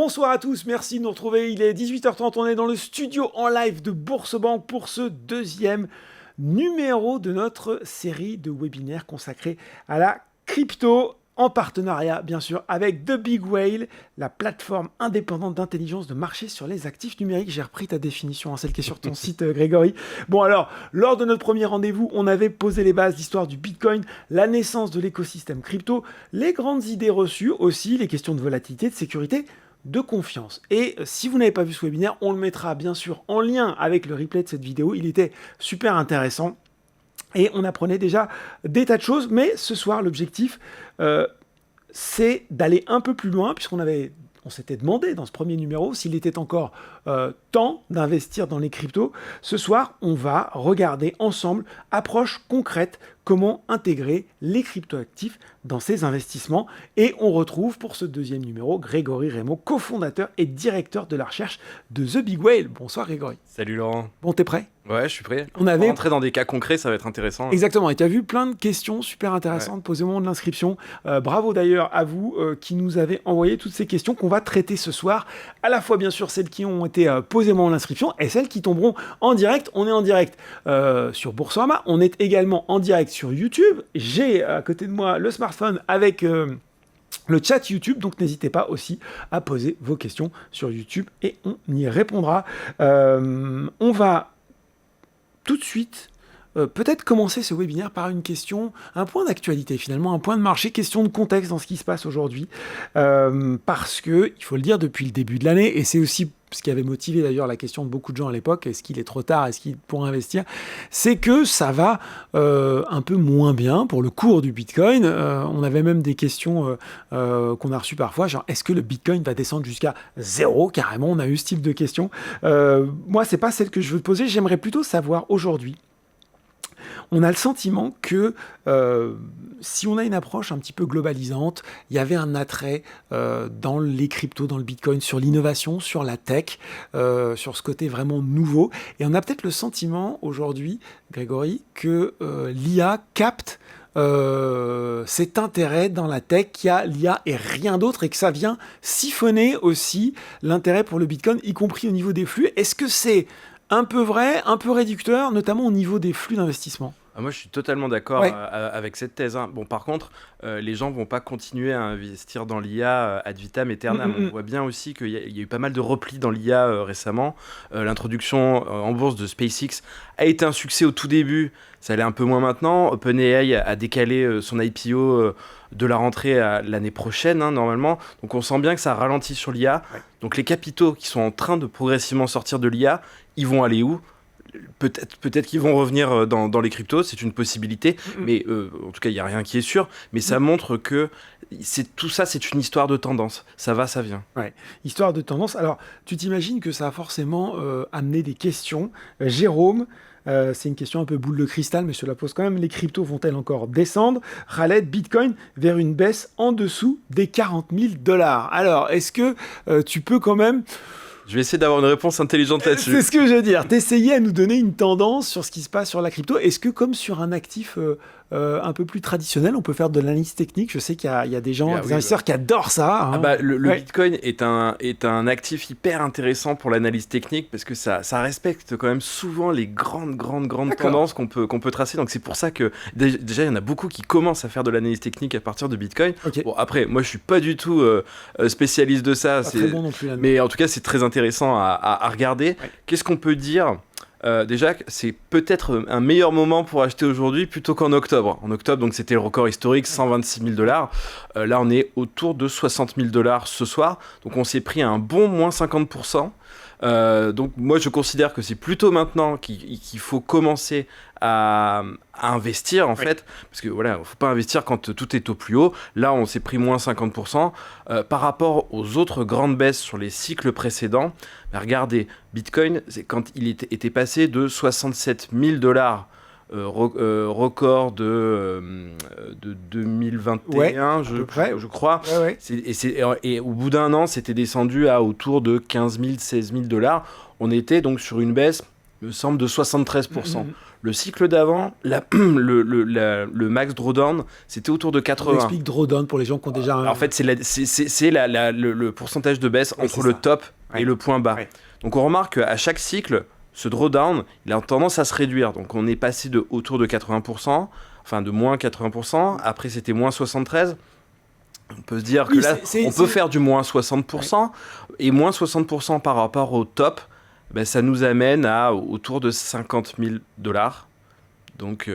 Bonsoir à tous, merci de nous retrouver. Il est 18h30, on est dans le studio en live de Bourse-Banque pour ce deuxième numéro de notre série de webinaires consacrés à la crypto, en partenariat bien sûr avec The Big Whale, la plateforme indépendante d'intelligence de marché sur les actifs numériques. J'ai repris ta définition, celle qui est sur ton site Grégory. Bon alors, lors de notre premier rendez-vous, on avait posé les bases d'histoire du Bitcoin, la naissance de l'écosystème crypto, les grandes idées reçues aussi, les questions de volatilité, de sécurité, de confiance. Et si vous n'avez pas vu ce webinaire, on le mettra bien sûr en lien avec le replay de cette vidéo. Il était super intéressant et on apprenait déjà des tas de choses. Mais ce soir, l'objectif, c'est d'aller un peu plus loin, on s'était demandé dans ce premier numéro s'il était encore temps d'investir dans les cryptos. Ce soir, on va regarder ensemble, approche concrète, comment intégrer les cryptoactifs dans ses investissements. Et on retrouve pour ce deuxième numéro Grégory Raymond, cofondateur et directeur de la recherche de The Big Whale. Bonsoir Grégory. Salut Laurent. Bon, t'es prêt ? Ouais, je suis prêt. On avait rentrer dans des cas concrets, ça va être intéressant. Exactement, et tu as vu plein de questions super intéressantes posées au moment de l'inscription. Bravo d'ailleurs à vous qui nous avez envoyé toutes ces questions qu'on va traiter ce soir. À la fois bien sûr celles qui ont été posées au moment de l'inscription et celles qui tomberont en direct. On est en direct sur Boursorama, on est également en direct sur YouTube. J'ai à côté de moi le smartphone avec le chat YouTube, donc n'hésitez pas aussi à poser vos questions sur YouTube et on y répondra. On va tout de suite peut-être commencer ce webinaire par une question, un point d'actualité finalement, un point de marché, question de contexte dans ce qui se passe aujourd'hui, parce que, il faut le dire, depuis le début de l'année, et c'est aussi ce qui avait motivé d'ailleurs la question de beaucoup de gens à l'époque, est-ce qu'il est trop tard, est-ce qu'il pour investir, c'est que ça va un peu moins bien pour le cours du Bitcoin. On avait même des questions qu'on a reçues parfois, genre est-ce que le Bitcoin va descendre jusqu'à 0 carrément, on a eu ce type de questions. Moi, c'est pas celle que je veux te poser, j'aimerais plutôt savoir aujourd'hui, on a le sentiment que si on a une approche un petit peu globalisante, il y avait un attrait dans les cryptos, dans le Bitcoin, sur l'innovation, sur la tech, sur ce côté vraiment nouveau. Et on a peut-être le sentiment aujourd'hui, Grégory, que l'IA capte cet intérêt dans la tech, qu'il y a l'IA et rien d'autre, et que ça vient siphonner aussi l'intérêt pour le Bitcoin, y compris au niveau des flux. Est-ce que c'est un peu vrai, un peu réducteur, notamment au niveau des flux d'investissement? Moi, je suis totalement d'accord avec cette thèse. Bon, par contre, les gens vont pas continuer à investir dans l'IA ad vitam aeternam. On voit bien aussi qu'il y a eu pas mal de replis dans l'IA récemment. L'introduction en bourse de SpaceX a été un succès au tout début. Ça allait un peu moins maintenant. OpenAI a décalé son IPO de la rentrée à l'année prochaine, normalement. Donc, on sent bien que ça ralentit sur l'IA. Ouais. Donc, les capitaux qui sont en train de progressivement sortir de l'IA, ils vont aller où ? Peut-être qu'ils vont revenir dans les cryptos, c'est une possibilité, mais en tout cas, il n'y a rien qui est sûr. Mais ça montre que tout ça, c'est une histoire de tendance. Ça va, ça vient. Ouais, histoire de tendance. Alors, tu t'imagines que ça a forcément amené des questions. Jérôme, c'est une question un peu boule de cristal, mais je te la pose quand même. Les cryptos vont-elles encore descendre ? Rallye Bitcoin vers une baisse en dessous des 40 000 $. Alors, est-ce que tu peux quand même... Je vais essayer d'avoir une réponse intelligente là-dessus. C'est ce que je veux dire. T'essayais à nous donner une tendance sur ce qui se passe sur la crypto. Est-ce que comme sur un actif un peu plus traditionnel, on peut faire de l'analyse technique ? Je sais qu'il y a des gens, des investisseurs qui adorent ça. Hein. Le Bitcoin est un actif hyper intéressant pour l'analyse technique parce que ça respecte quand même souvent les grandes tendances qu'on peut tracer. Donc c'est pour ça que déjà il y en a beaucoup qui commencent à faire de l'analyse technique à partir de Bitcoin. Okay. Bon, après, moi je suis pas du tout spécialiste de ça. Pas très bon non plus, là, mais en tout cas c'est très intéressant à regarder. Ouais. Qu'est-ce qu'on peut dire ? Déjà, c'est peut-être un meilleur moment pour acheter aujourd'hui plutôt qu'en octobre. En octobre, donc c'était le record historique, 126 000 $. Là, on est autour de 60 000 $ ce soir. Donc, on s'est pris un bon moins 50%. Donc, moi, je considère que c'est plutôt maintenant qu'il faut commencer à investir en fait, parce que voilà, il ne faut pas investir quand tout est au plus haut. Là, on s'est pris moins 50%. Par rapport aux autres grandes baisses sur les cycles précédents, regardez, Bitcoin, c'est quand il était passé de 67 000 $, record de 2021, je crois. Ouais. Et au bout d'un an, c'était descendu à autour de 15 000, 16 000 $. On était donc sur une baisse me semble, de 73%. Le cycle d'avant, le max drawdown, c'était autour de 80. On explique drawdown pour les gens qui ont déjà... En fait, c'est le pourcentage de baisse entre le top et le point bas. Ouais. Donc on remarque qu'à chaque cycle, ce drawdown, il a tendance à se réduire. Donc on est passé autour de 80%, enfin de moins 80%. Après, c'était moins 73%. On peut se dire que là, on peut faire du moins 60%. Ouais. Et moins 60% par rapport au top, ben, ça nous amène à autour de 50 000 $. Donc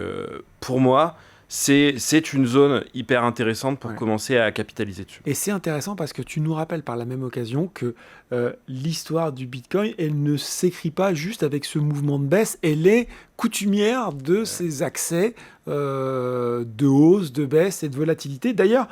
pour moi, c'est une zone hyper intéressante pour commencer à capitaliser dessus. Et c'est intéressant parce que tu nous rappelles par la même occasion que l'histoire du Bitcoin, elle ne s'écrit pas juste avec ce mouvement de baisse, elle est coutumière de ces accès de hausse, de baisse et de volatilité. D'ailleurs,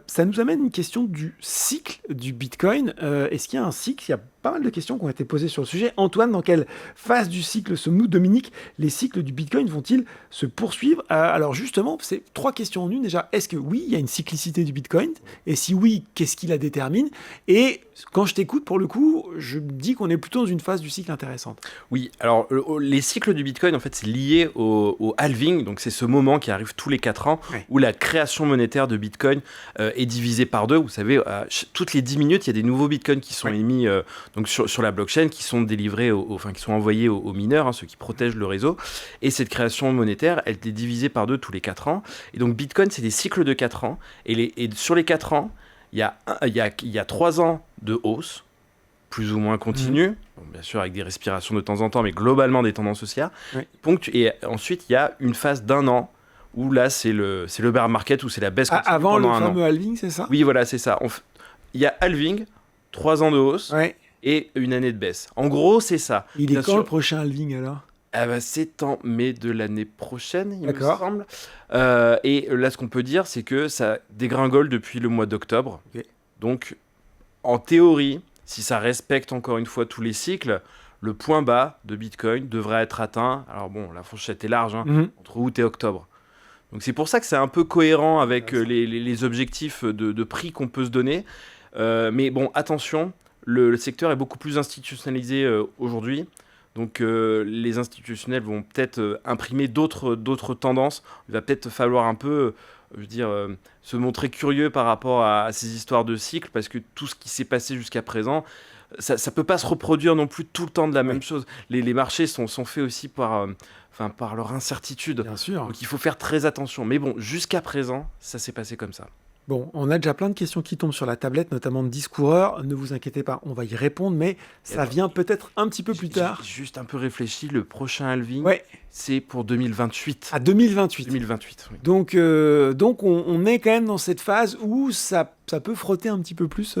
ça nous amène une question du cycle du Bitcoin. Est-ce qu'il y a un cycle ? Il y a pas mal de questions qui ont été posées sur le sujet. Antoine, dans quelle phase du cycle sommes-nous ? Dominique, les cycles du Bitcoin vont-ils se poursuivre ? Alors justement, c'est 3 questions en une. Déjà, est-ce que oui, il y a une cyclicité du Bitcoin ? Et si oui, qu'est-ce qui la détermine ? Et quand je t'écoute, pour le coup, je me dis qu'on est plutôt dans une phase du cycle intéressante. Oui, alors les cycles du Bitcoin, en fait, c'est lié au halving. Donc c'est ce moment qui arrive tous les 4 ans où la création monétaire de Bitcoin est divisée par 2. Vous savez, toutes les 10 minutes, il y a des nouveaux Bitcoins qui sont émis donc sur la blockchain, qui sont délivrés, qui sont envoyés aux mineurs, ceux qui protègent le réseau. Et cette création monétaire, elle est divisée par 2 tous les 4 ans. Et donc Bitcoin, c'est des cycles de 4 ans. Et sur les 4 ans, il y a 3 ans de hausse, plus ou moins continue, bon, bien sûr avec des respirations de temps en temps, mais globalement des tendances haussières. Et ensuite, il y a une phase d'1 an, où là, c'est le bear market, où c'est la baisse continue avant pendant le un an. fameux halving, c'est ça ? Oui, voilà, c'est ça. Il y a halving, 3 ans de hausse, et une année de baisse. En gros, c'est ça. Il est quand le prochain halving, alors ? C'est en mai de l'année prochaine, il me semble. Et là, ce qu'on peut dire, c'est que ça dégringole depuis le mois d'octobre. Donc, en théorie, si ça respecte encore une fois tous les cycles, le point bas de Bitcoin devrait être atteint. Alors bon, la fourchette est large, entre août et octobre. Donc c'est pour ça que c'est un peu cohérent avec les objectifs de prix qu'on peut se donner. Mais bon, attention, le secteur est beaucoup plus institutionnalisé aujourd'hui. Donc les institutionnels vont peut-être imprimer d'autres tendances. Il va peut-être falloir un peu, se montrer curieux par rapport à ces histoires de cycles, parce que tout ce qui s'est passé jusqu'à présent, ça ne peut pas se reproduire non plus tout le temps de la même chose. Les marchés sont faits aussi par leur incertitude. Bien sûr. Donc il faut faire très attention. Mais bon, jusqu'à présent, ça s'est passé comme ça. Bon, on a déjà plein de questions qui tombent sur la tablette, notamment de discoureurs. Ne vous inquiétez pas, on va y répondre, mais ça vient peut-être un petit peu plus tard. J'ai juste un peu réfléchi, le prochain halving, c'est pour 2028. À 2028. 2028, oui. Donc on est quand même dans cette phase où ça peut frotter un petit peu plus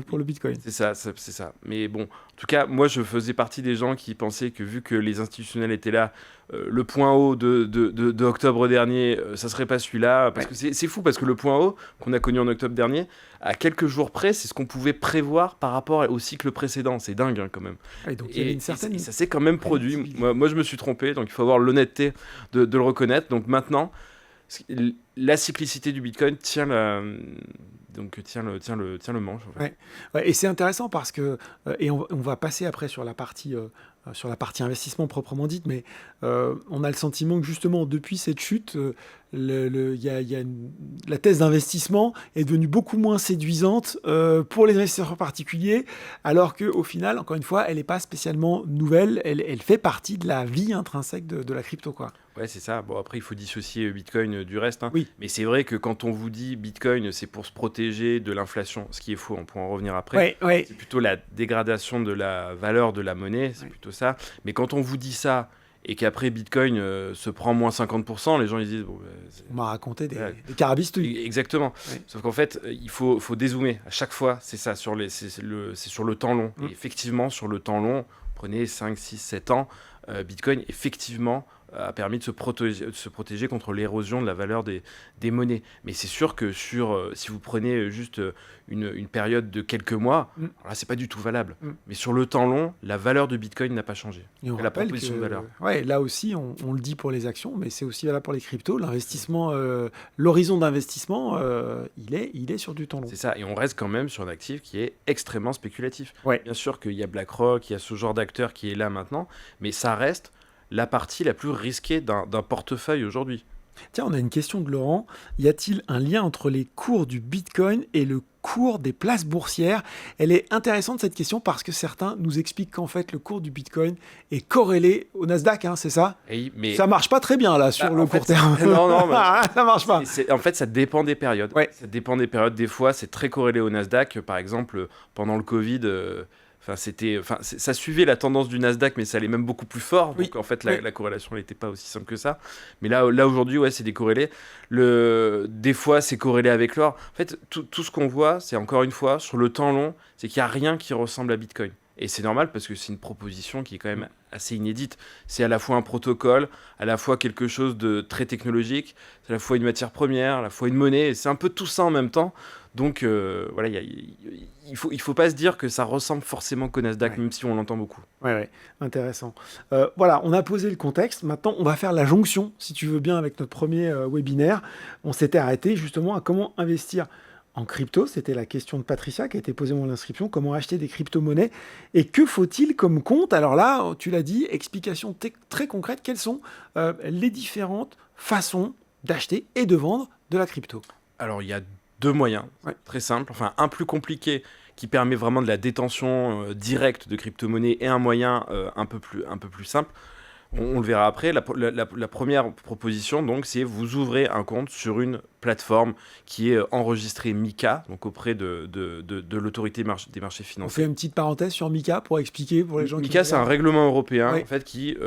pour le Bitcoin. C'est ça. Mais bon, en tout cas, moi, je faisais partie des gens qui pensaient que vu que les institutionnels étaient là, le point haut de octobre dernier, ça serait pas celui-là. Parce que c'est fou, parce que le point haut qu'on a connu en octobre dernier, à quelques jours près, c'est ce qu'on pouvait prévoir par rapport au cycle précédent. C'est dingue, quand même. Donc, il y avait une certaine... et ça s'est quand même produit. Moi, je me suis trompé, donc il faut avoir l'honnêteté de le reconnaître. Donc maintenant, la cyclicité du Bitcoin tient le manche. En fait. Et c'est intéressant parce que, et on va passer après sur la partie investissement proprement dite, mais on a le sentiment que justement depuis cette chute, la thèse d'investissement est devenue beaucoup moins séduisante pour les investisseurs particuliers, alors qu'au final, encore une fois, elle n'est pas spécialement nouvelle, elle fait partie de la vie intrinsèque de la crypto, quoi. Ouais, c'est ça. Bon, après, il faut dissocier Bitcoin du reste. Oui. Mais c'est vrai que quand on vous dit Bitcoin, c'est pour se protéger de l'inflation, ce qui est faux, on pourra en revenir après. C'est plutôt la dégradation de la valeur de la monnaie, c'est plutôt ça. Mais quand on vous dit ça, et qu'après Bitcoin se prend moins 50%, les gens ils disent... Bon, on m'a raconté des carabistouilles. Exactement. Sauf qu'en fait, il faut dézoomer. À chaque fois, c'est ça, c'est sur le temps long. Et effectivement, sur le temps long, prenez 5, 6, 7 ans, Bitcoin, effectivement... a permis de se protéger contre l'érosion de la valeur des monnaies. Mais c'est sûr que si vous prenez juste une période de quelques mois, alors là, c'est pas du tout valable. Mais sur le temps long, la valeur de Bitcoin n'a pas changé. Et on rappelle proposition de valeur. Là aussi, on le dit pour les actions, mais c'est aussi valable pour les cryptos. L'investissement, l'horizon d'investissement, il est sur du temps long. C'est ça, et on reste quand même sur un actif qui est extrêmement spéculatif. Ouais. Bien sûr qu'il y a BlackRock, il y a ce genre d'acteur qui est là maintenant, mais ça reste la partie la plus risquée d'un portefeuille aujourd'hui. Tiens, on a une question de Laurent. Y a-t-il un lien entre les cours du Bitcoin et le cours des places boursières? Elle est intéressante cette question parce que certains nous expliquent qu'en fait le cours du Bitcoin est corrélé au Nasdaq, c'est ça? Mais... Ça marche pas très bien là sur le court terme. Non, ça marche pas. En fait, ça dépend des périodes. Ouais. Ça dépend des périodes. Des fois, c'est très corrélé au Nasdaq. Par exemple, pendant le Covid, ça suivait la tendance du Nasdaq, mais ça allait même beaucoup plus fort. Donc en fait, la corrélation n'était pas aussi simple que ça. Mais là aujourd'hui, c'est décorrélé. Des fois, c'est corrélé avec l'or. En fait, tout ce qu'on voit, c'est encore une fois, sur le temps long, c'est qu'il n'y a rien qui ressemble à Bitcoin. Et c'est normal parce que c'est une proposition qui est quand même assez inédite. C'est à la fois un protocole, à la fois quelque chose de très technologique, c'est à la fois une matière première, à la fois une monnaie. Et c'est un peu tout ça en même temps. Donc il faut pas se dire que ça ressemble forcément qu'au Nasdaq, même si on l'entend beaucoup. Ouais, intéressant. Voilà, on a posé le contexte. Maintenant, on va faire la jonction, si tu veux bien, avec notre premier webinaire. On s'était arrêté justement à comment investir en crypto. C'était la question de Patricia qui a été posée dans l'inscription. Comment acheter des crypto-monnaies et que faut-il comme compte? Alors là, tu l'as dit, explication très concrète. Quelles sont les différentes façons d'acheter et de vendre de la crypto? Alors, il y a deux moyens, très simples. Enfin, un plus compliqué qui permet vraiment de la détention directe de crypto-monnaies et un moyen un peu plus simple. On le verra après. La première proposition, donc, c'est vous ouvrez un compte sur une plateforme qui est enregistrée MiCA, donc auprès de l'autorité des marchés financiers. On fait une petite parenthèse sur MiCA pour expliquer pour les gens MiCA, c'est un règlement européen en fait, qui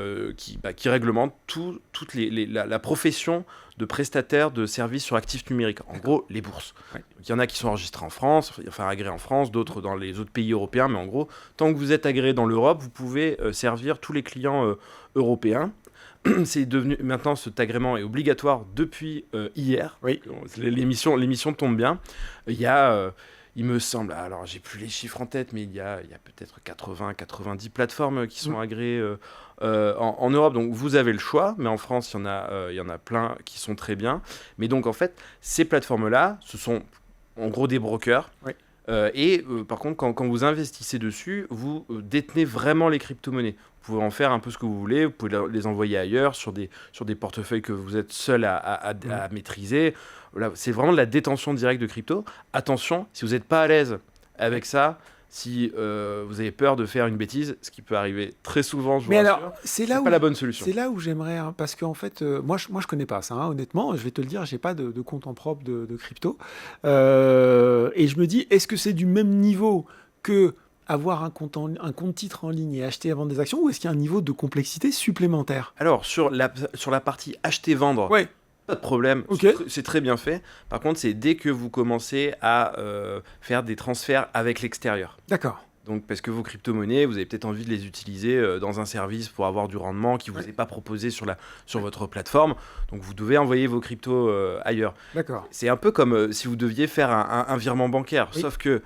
réglemente toute la profession de prestataires de services sur actifs numériques. En gros, les bourses. Donc, il y en a qui sont enregistrés en France, enfin agréés en France, d'autres dans les autres pays européens, mais en gros, tant que vous êtes agréé dans l'Europe, vous pouvez servir tous les clients européens. C'est devenu, maintenant, cet agrément est obligatoire depuis hier. L'émission tombe bien. Il y a, il me semble, alors j'ai plus les chiffres en tête, mais il y a peut-être 80-90 plateformes qui sont agréées en Europe. Donc vous avez le choix, mais en France, il y en a plein qui sont très bien. Mais donc en fait, ces plateformes-là, ce sont en gros des brokers. Par contre, quand vous investissez dessus, vous détenez vraiment les crypto-monnaies. Vous pouvez en faire un peu ce que vous voulez, vous pouvez les envoyer ailleurs sur des portefeuilles que vous êtes seul à maîtriser. Voilà, c'est vraiment de la détention directe de crypto. Attention, si vous n'êtes pas à l'aise avec ça, si vous avez peur de faire une bêtise, ce qui peut arriver très souvent, je vous rassure, alors, c'est pas la bonne solution. C'est là où j'aimerais, parce qu'en fait, moi je connais pas ça, honnêtement, je vais te le dire, j'ai pas de compte en propre de crypto. Et je me dis, est-ce que c'est du même niveau que avoir un compte titre en ligne et acheter et vendre des actions, ou est-ce qu'il y a un niveau de complexité supplémentaire? Alors, sur la partie acheter-vendre, pas de problème, c'est très bien fait. Par contre, c'est dès que vous commencez à faire des transferts avec l'extérieur. D'accord. Donc, parce que vos crypto-monnaies, vous avez peut-être envie de les utiliser dans un service pour avoir du rendement qui ne vous est pas proposé sur votre plateforme. Donc, vous devez envoyer vos cryptos ailleurs. D'accord. C'est un peu comme si vous deviez faire un virement bancaire. Sauf que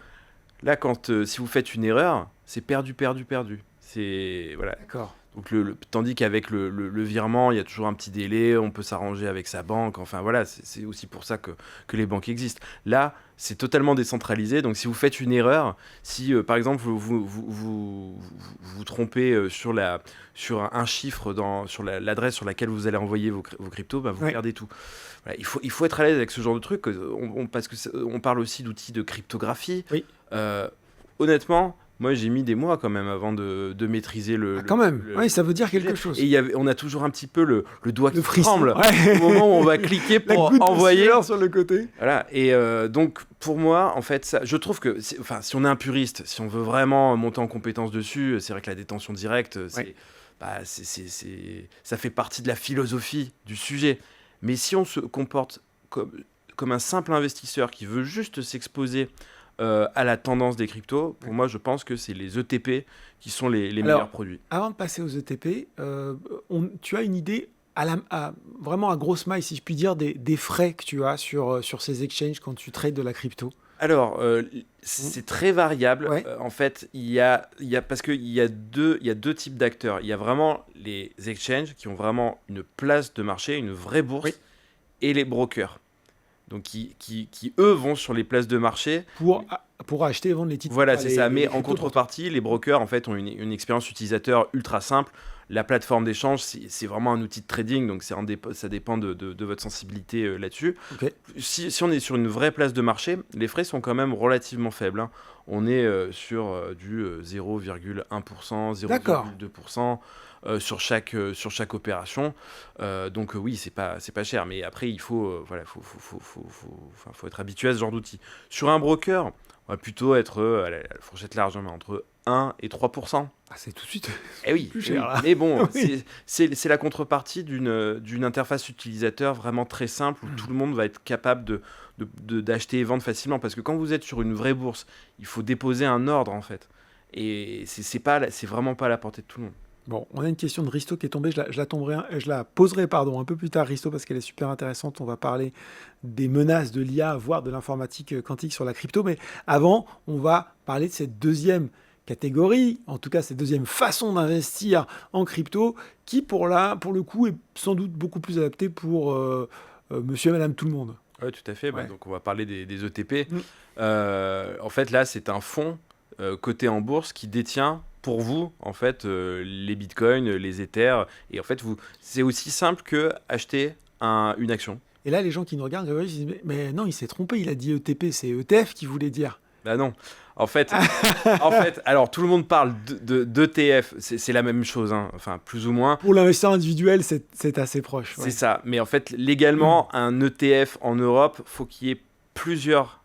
là, si vous faites une erreur, c'est perdu. C'est... Voilà. D'accord. Donc tandis qu'avec le virement, il y a toujours un petit délai, on peut s'arranger avec sa banque. Enfin voilà, c'est aussi pour ça que les banques existent. Là, c'est totalement décentralisé. Donc si vous faites une erreur, si par exemple vous trompez sur un chiffre sur l'adresse sur laquelle vous allez envoyer vos cryptos, vous perdez tout. Voilà, il faut être à l'aise avec ce genre de truc, parce qu'on parle aussi d'outils de cryptographie. Honnêtement, moi, j'ai mis des mois quand même avant de maîtriser quand même, ça veut dire quelque chose. Et on a toujours un petit peu le doigt qui frisson. tremble au moment où on va cliquer pour envoyer. Sur le côté. Voilà. Et donc, pour moi, en fait, je trouve que si on est un puriste, si on veut vraiment monter en compétence dessus, c'est vrai que la détention directe, ça fait partie de la philosophie du sujet. Mais si on se comporte comme un simple investisseur qui veut juste s'exposer à la tendance des cryptos, pour moi, je pense que c'est les ETP qui sont les meilleurs produits. Avant de passer aux ETP, tu as une idée vraiment à grosse maille, si je puis dire, des frais que tu as sur ces exchanges quand tu trades de la crypto? Alors, c'est très variable. En fait, parce qu'il y a deux types d'acteurs. Il y a vraiment les exchanges qui ont vraiment une place de marché, une vraie bourse, et les brokers. donc qui eux vont sur les places de marché pour acheter et vendre les titres. Voilà, c'est ça. Mais en contrepartie, les brokers en fait ont une expérience utilisateur ultra simple. La plateforme d'échange, c'est vraiment un outil de trading, donc ça dépend de votre sensibilité là-dessus. Okay. Si on est sur une vraie place de marché, les frais sont quand même relativement faibles. Hein. On est sur du 0,1%, 0,2%. Sur chaque opération, donc oui, c'est pas cher, mais après il faut être habitué à ce genre d'outil. Sur un broker, on va plutôt être à la fourchette large, mais entre 1 et 3%. Ah, c'est tout de suite oui, plus cher. Là. Mais bon, oui. c'est la contrepartie d'une interface utilisateur vraiment très simple où tout le monde va être capable d'acheter et vendre facilement, parce que quand vous êtes sur une vraie bourse, il faut déposer un ordre en fait, et c'est vraiment pas à la portée de tout le monde. Bon, on a une question de Risto qui est tombée, je la poserai un peu plus tard, Risto, parce qu'elle est super intéressante. On va parler des menaces de l'IA, voire de l'informatique quantique sur la crypto, mais avant, on va parler de cette deuxième catégorie, en tout cas cette deuxième façon d'investir en crypto, qui pour le coup est sans doute beaucoup plus adaptée pour monsieur et madame tout le monde. Oui, tout à fait. Ouais. Donc on va parler des ETP. En fait, là, c'est un fonds coté en bourse qui détient pour vous, en fait, les bitcoins, les Ethers. Et en fait, c'est aussi simple que acheter une action. Et là, les gens qui nous regardent, ils disent mais non, il s'est trompé, il a dit ETP, c'est ETF qui voulait dire. Bah non. En fait, alors tout le monde parle d'ETF, c'est la même chose, hein. Enfin plus ou moins. Pour l'investisseur individuel, c'est assez proche. Ouais. C'est ça. Mais en fait, légalement, un ETF en Europe, faut qu'il y ait plusieurs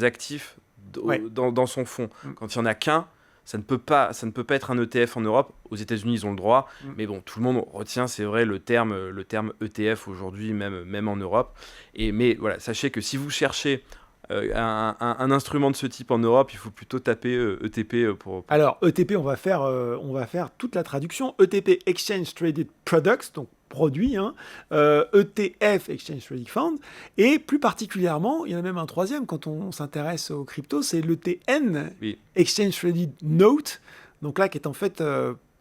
actifs dans son fonds. Quand il y en a qu'un, ça ne peut pas être un ETF en Europe. Aux États-Unis, ils ont le droit, mais bon, tout le monde retient, c'est vrai, le terme ETF aujourd'hui, même en Europe. Mais voilà, sachez que si vous cherchez un instrument de ce type en Europe, il faut plutôt taper ETP pour... Alors, ETP, on va faire toute la traduction. ETP, Exchange Traded Products, donc produits, hein, ETF, Exchange Traded Fund, et plus particulièrement, il y en a même un troisième quand on s'intéresse aux cryptos, c'est l'ETN, oui. Exchange Traded Note, donc là qui est en fait...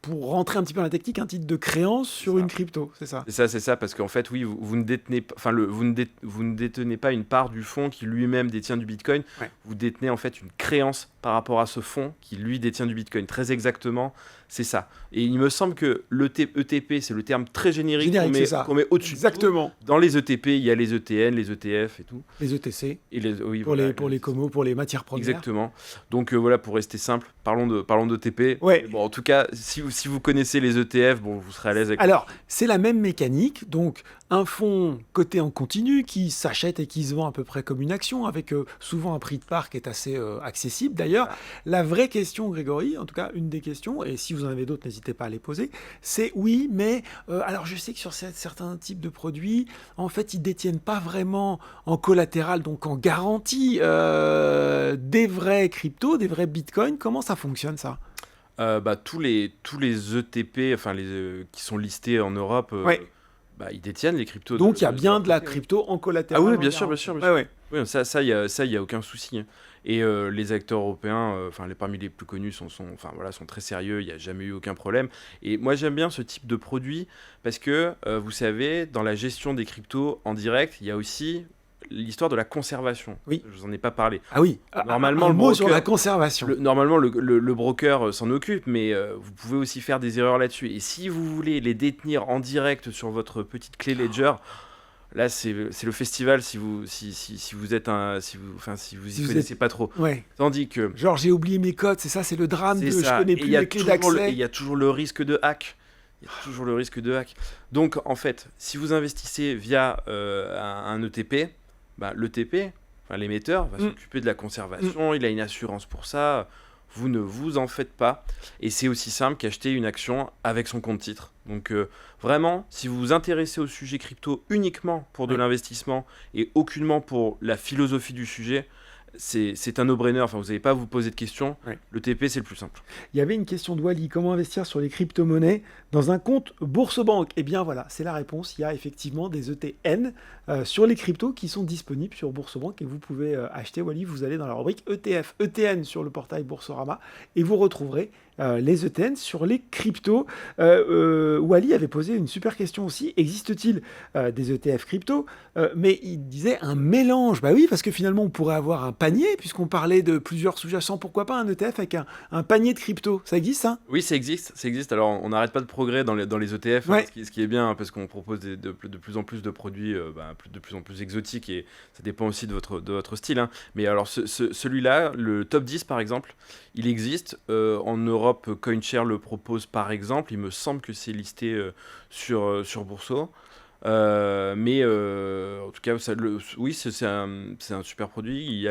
pour rentrer un petit peu dans la technique, un titre de créance sur une crypto, c'est ça. C'est ça, parce qu'en fait, oui, vous ne détenez pas une part du fonds qui lui-même détient du Bitcoin. Ouais. Vous détenez en fait une créance par rapport à ce fonds qui lui détient du Bitcoin. Très exactement, c'est ça. Et il me semble que l'ETP, c'est le terme très générique qu'on met au-dessus. Exactement. De tout. Dans les ETP, il y a les ETN, les ETF et tout. Les ETC. Et pour les comos, pour les matières premières. Exactement. Donc voilà, pour rester simple, parlons d'ETP. Ouais. Bon, en tout cas, si vous connaissez les ETF, bon, vous serez à l'aise avec. Alors, c'est la même mécanique. Donc, un fonds coté en continu qui s'achète et qui se vend à peu près comme une action, avec souvent un prix de part qui est assez accessible. D'ailleurs, la vraie question, Grégory, en tout cas une des questions, et si vous en avez d'autres, n'hésitez pas à les poser, c'est oui, mais alors je sais que sur certains types de produits, en fait, ils détiennent pas vraiment en collatéral, donc en garantie, des vrais cryptos, des vrais bitcoins. Comment ça fonctionne ça ? Tous les ETP, enfin qui sont listés en Europe, ils détiennent les cryptos. Donc il y a bien de la crypto en collatéral. Ah oui, bien sûr. Ouais. Oui, ça y a aucun souci. Et les acteurs européens, parmi les plus connus, sont très sérieux. Il n'y a jamais eu aucun problème. Et moi, j'aime bien ce type de produit parce que vous savez, dans la gestion des cryptos en direct, il y a aussi l'histoire de la conservation. Oui. Je vous en ai pas parlé. Ah oui. Normalement, un mot sur la conservation. Normalement, le broker s'en occupe, mais vous pouvez aussi faire des erreurs là-dessus. Et si vous voulez les détenir en direct sur votre petite clé Ledger, là, c'est le festival si vous y connaissez pas trop. Ouais. Tandis que... Genre, j'ai oublié mes codes, c'est ça, c'est le drame de je connais plus les clés d'accès. Il y a toujours le risque de hack. Donc, en fait, si vous investissez via un ETP, l'ETP, l'émetteur, va s'occuper de la conservation, il a une assurance pour ça, vous ne vous en faites pas. Et c'est aussi simple qu'acheter une action avec son compte titre. Donc vraiment, si vous vous intéressez au sujet crypto uniquement pour de l'investissement et aucunement pour la philosophie du sujet, c'est un no-brainer, vous n'avez pas à vous poser de questions. Le TP, c'est le plus simple. Il y avait une question de Wally, comment investir sur les crypto-monnaies dans un compte Bourse-Banque ? Eh bien voilà, c'est la réponse. Il y a effectivement des ETN sur les cryptos qui sont disponibles sur Bourse-Banque et vous pouvez acheter, Wally, vous allez dans la rubrique ETF, ETN sur le portail Boursorama et vous retrouverez les ETN sur les cryptos. Wally avait posé une super question aussi. Existe-t-il des ETF crypto? Mais il disait un mélange. Bah oui, parce que finalement, on pourrait avoir un panier, puisqu'on parlait de plusieurs sous-jacents. Pourquoi pas un ETF avec un panier de crypto? Ça existe, ça? Oui, ça existe. Alors, on n'arrête pas de progrès dans les ETF, Ouais. ce qui est bien, hein, parce qu'on propose de plus en plus de produits de plus en plus exotiques, et ça dépend aussi de votre style, hein. Mais alors, celui-là, le top 10, par exemple, il existe. En Europe, CoinShare le propose, par exemple. Il me semble que c'est listé sur Bourso. En tout cas, oui, c'est un super produit.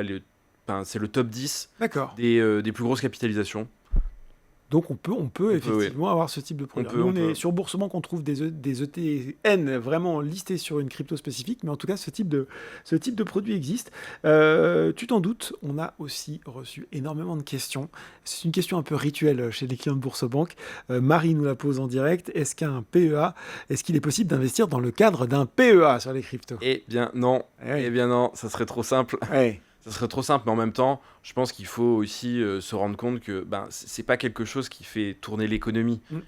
C'est le top 10 D'accord. des plus grosses capitalisations. Donc on peut Oui. effectivement avoir ce type de produit. Nous, on est sur Boursemant qu'on trouve des ETN vraiment listés sur une crypto spécifique, mais en tout cas ce type de produit existe. Tu t'en doutes, on a aussi reçu énormément de questions. C'est une question un peu rituelle chez les clients de Boursebank. Marie nous la pose en direct. Est-ce qu'il est possible d'investir dans le cadre d'un PEA sur les cryptos? Eh bien non, Ouais. eh bien non, ça serait trop simple. Ouais. Ça serait trop simple, mais en même temps, je pense qu'il faut aussi se rendre compte que c'est pas quelque chose qui fait tourner l'économie. Mm.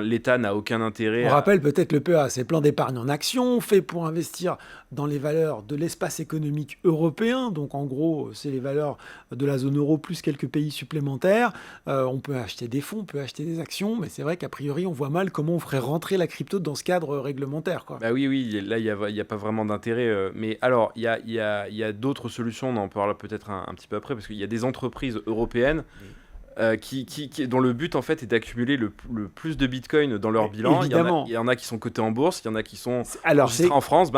L'État n'a aucun intérêt. On rappelle peut-être le PEA, c'est le plan d'épargne en action fait pour investir dans les valeurs de l'espace économique européen. Donc en gros, c'est les valeurs de la zone euro plus quelques pays supplémentaires. On peut acheter des fonds, on peut acheter des actions, mais c'est vrai qu'a priori, on voit mal comment on ferait rentrer la crypto dans ce cadre réglementaire, quoi. Bah oui, là, il y a pas vraiment d'intérêt. Mais alors, il y a d'autres solutions, on en parlera peut-être un petit peu après, parce qu'il y a des entreprises européennes dont le but en fait est d'accumuler le plus de bitcoin dans leur bilan. Évidemment. Il y en a qui sont cotés en bourse, il y en a qui sont Alors, enregistrés en France.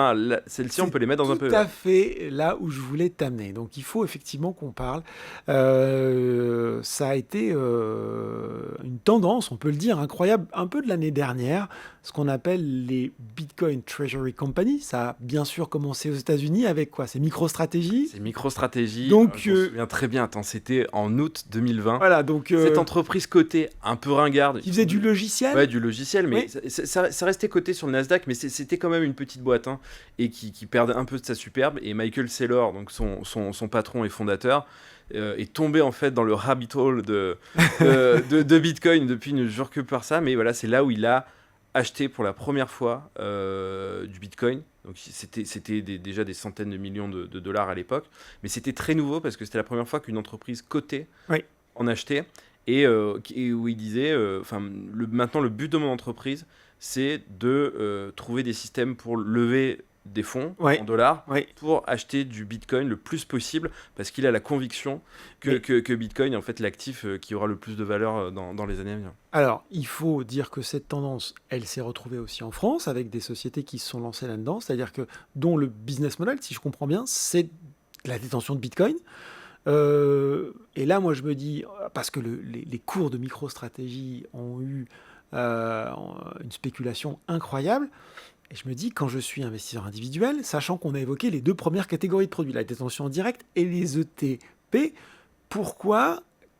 Celles-ci, on peut les mettre dans un tout PEA. à fait là où je voulais t'amener. Donc il faut effectivement qu'on parle. Ça a été une tendance, on peut le dire, incroyable, un peu de l'année dernière, ce qu'on appelle les Bitcoin Treasury Company. Ça a bien sûr commencé aux États-Unis avec quoi? C'est MicroStrategy. C'est MicroStrategy. Donc, je me souviens très bien. Attends, c'était en août 2020. Voilà, donc Cette entreprise cotée, un peu ringarde. qui faisait du logiciel. Ouais, du logiciel, mais Oui. ça restait coté sur le Nasdaq, mais c'était quand même une petite boîte, hein, et qui perdait un peu de sa superbe. Et Michael Saylor, donc son patron et fondateur, est tombé en fait dans le rabbit hole de Bitcoin depuis, ne jure que par ça. Mais voilà, c'est là où il a acheté pour la première fois du Bitcoin. Donc c'était déjà des centaines de millions de dollars à l'époque, mais c'était très nouveau parce que c'était la première fois qu'une entreprise cotée en achetait, et où il disait maintenant le but de mon entreprise, c'est de trouver des systèmes pour lever des fonds en dollars pour acheter du Bitcoin le plus possible, parce qu'il a la conviction que Bitcoin est en fait l'actif qui aura le plus de valeur dans les années à venir. Alors, il faut dire que cette tendance, elle s'est retrouvée aussi en France avec des sociétés qui se sont lancées là-dedans, c'est-à-dire que dont le business model, si je comprends bien, c'est la détention de Bitcoin. Et là, moi, je me dis, parce que les cours de MicroStrategy ont eu une spéculation incroyable, et je me dis, quand je suis investisseur individuel, sachant qu'on a évoqué les deux premières catégories de produits, la détention en direct et les ETP,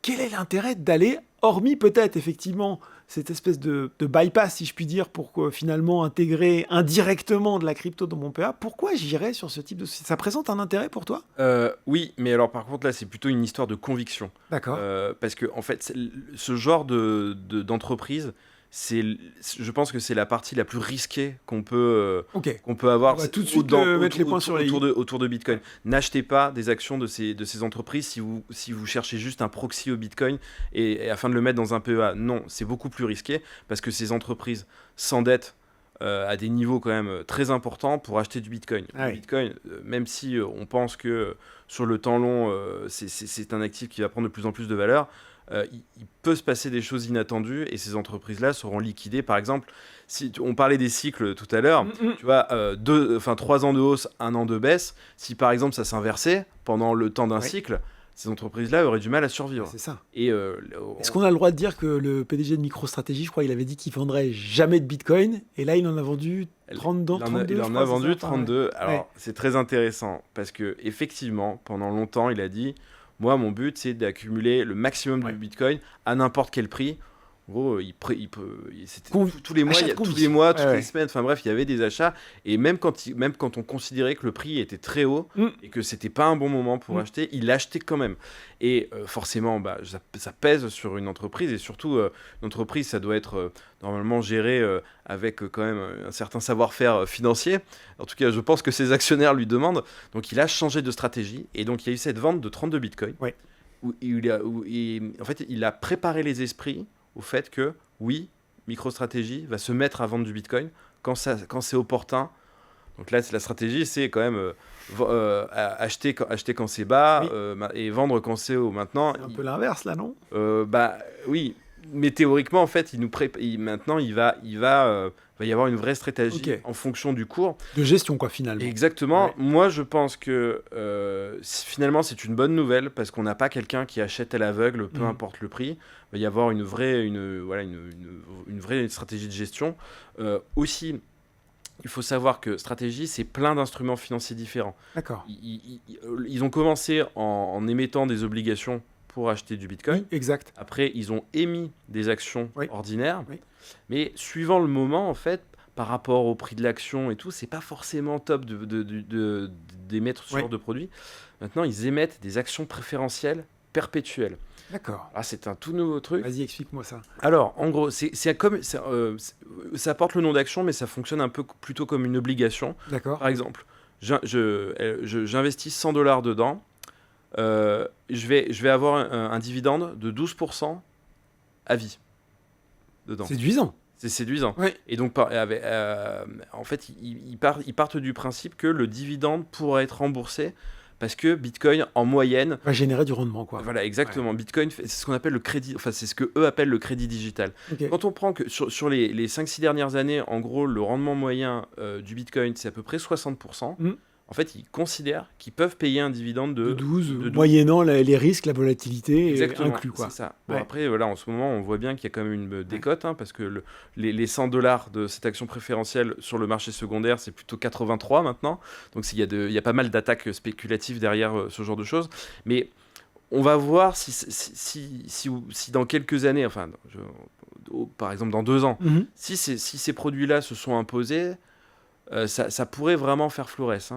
quel est l'intérêt d'aller, hormis peut-être effectivement cette espèce de bypass, si je puis dire, pour finalement intégrer indirectement de la crypto dans mon PA, pourquoi j'irais sur ce type de société? Ça présente un intérêt pour toi? Oui, mais alors par contre là, c'est plutôt une histoire de conviction. D'accord. Parce que en fait, ce genre d'entreprise, je pense que c'est la partie la plus risquée qu'on peut avoir. On va tout de suite mettre les points sur les i. autour de Bitcoin. N'achetez pas des actions de ces entreprises si vous cherchez juste un proxy au Bitcoin et afin de le mettre dans un PEA. Non, c'est beaucoup plus risqué, parce que ces entreprises s'endettent à des niveaux quand même très importants pour acheter du Bitcoin. Le Bitcoin, même si on pense que sur le temps long, c'est un actif qui va prendre de plus en plus de valeur, il peut se passer des choses inattendues, et ces entreprises-là seront liquidées. Par exemple, si on parlait des cycles tout à l'heure, tu vois, 3 ans de hausse, 1 an de baisse. Si par exemple ça s'inversait pendant le temps d'un cycle, ces entreprises-là auraient du mal à survivre. C'est ça. Et est-ce qu'on a le droit de dire que le PDG de MicroStrategy, je crois, il avait dit qu'il vendrait jamais de Bitcoin, et là il en a vendu 32, il en a vendu 32. Alors c'est très intéressant, parce que effectivement, pendant longtemps, il a dit: moi, mon but, c'est d'accumuler le maximum de Bitcoin à n'importe quel prix. En gros, c'était tous les mois, toutes les semaines, enfin bref, il y avait des achats. Et même quand on considérait que le prix était très haut et que c'était pas un bon moment pour acheter, il achetait quand même. Et forcément, ça pèse sur une entreprise. Et surtout, une entreprise, ça doit être normalement géré avec quand même un certain savoir-faire financier. En tout cas, je pense que ses actionnaires lui demandent. Donc, il a changé de stratégie. Et donc, il y a eu cette vente de 32 bitcoins. Ouais. Où en fait, il a préparé les esprits au fait que, oui, MicroStrategy va se mettre à vendre du bitcoin quand c'est opportun. Donc là, la stratégie, c'est quand même acheter quand c'est bas et vendre quand c'est haut. Maintenant, c'est un peu l'inverse, là, non ? Oui, mais théoriquement, en fait, maintenant, il va y avoir une vraie stratégie en fonction du cours. De gestion, quoi, finalement. Exactement. Ouais. Moi, je pense que finalement, c'est une bonne nouvelle parce qu'on n'a pas quelqu'un qui achète à l'aveugle, peu importe le prix. Il va y avoir une vraie stratégie de gestion. Aussi, il faut savoir que stratégie, c'est plein d'instruments financiers différents. D'accord. Ils ont commencé en émettant des obligations pour acheter du bitcoin. Oui, exact. Après, ils ont émis des actions ordinaires. Oui. Mais suivant le moment, en fait, par rapport au prix de l'action et tout, c'est pas forcément top d'émettre ce genre de produit. Maintenant, ils émettent des actions préférentielles perpétuelles. D'accord. Ah, c'est un tout nouveau truc. Vas-y, explique-moi ça. Alors, en gros, ça porte le nom d'action, mais ça fonctionne un peu plutôt comme une obligation. D'accord. Par exemple, j'investis $100 dedans. Je vais avoir un dividende de 12% à vie dedans. Séduisant. C'est séduisant. Ouais. Et donc, en fait, ils partent du principe que le dividende pourra être remboursé parce que Bitcoin, en moyenne... va générer du rendement, quoi. Voilà, exactement. Ouais. Bitcoin, c'est ce qu'on appelle le crédit... Enfin, c'est ce qu'eux appellent le crédit digital. Okay. Quand on prend que sur les 5-6 dernières années, en gros, le rendement moyen du Bitcoin, c'est à peu près 60%. En fait, ils considèrent qu'ils peuvent payer un dividende de 12, moyennant les risques, la volatilité inclus, quoi. C'est ça. Bon, après, voilà, en ce moment, on voit bien qu'il y a quand même une décote, parce que les $100 de cette action préférentielle sur le marché secondaire, c'est plutôt 83 maintenant. Donc, il y a pas mal d'attaques spéculatives derrière ce genre de choses. Mais on va voir si dans quelques années, enfin, par exemple dans 2 ans, si ces produits-là se sont imposés, ça pourrait vraiment faire florès.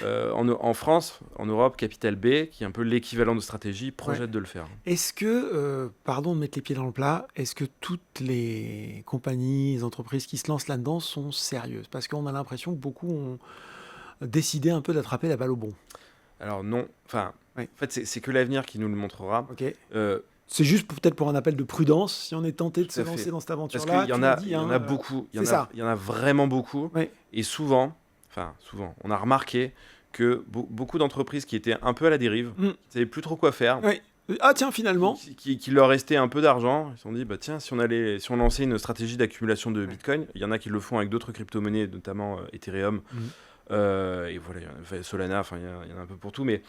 En France, en Europe, Capital B, qui est un peu l'équivalent de stratégie, projette de le faire. Est-ce que, pardon de mettre les pieds dans le plat, est-ce que toutes les compagnies, les entreprises qui se lancent là-dedans sont sérieuses ? Parce qu'on a l'impression que beaucoup ont décidé un peu d'attraper la balle au bond. Alors non, en fait c'est que l'avenir qui nous le montrera. C'est juste peut-être pour un appel de prudence, si on est tenté de se lancer dans cette aventure-là. Parce qu'il y en a beaucoup, il y en a vraiment beaucoup. Oui. Et souvent, on a remarqué que beaucoup d'entreprises qui étaient un peu à la dérive, qui ne savaient plus trop quoi faire. Oui. Ah tiens, finalement. Qui leur restait un peu d'argent. Ils se sont dit, tiens, si on lançait une stratégie d'accumulation de Bitcoin, il y en a qui le font avec d'autres crypto-monnaies, notamment Ethereum, et voilà, Solana, il y en a un peu pour tout, mais...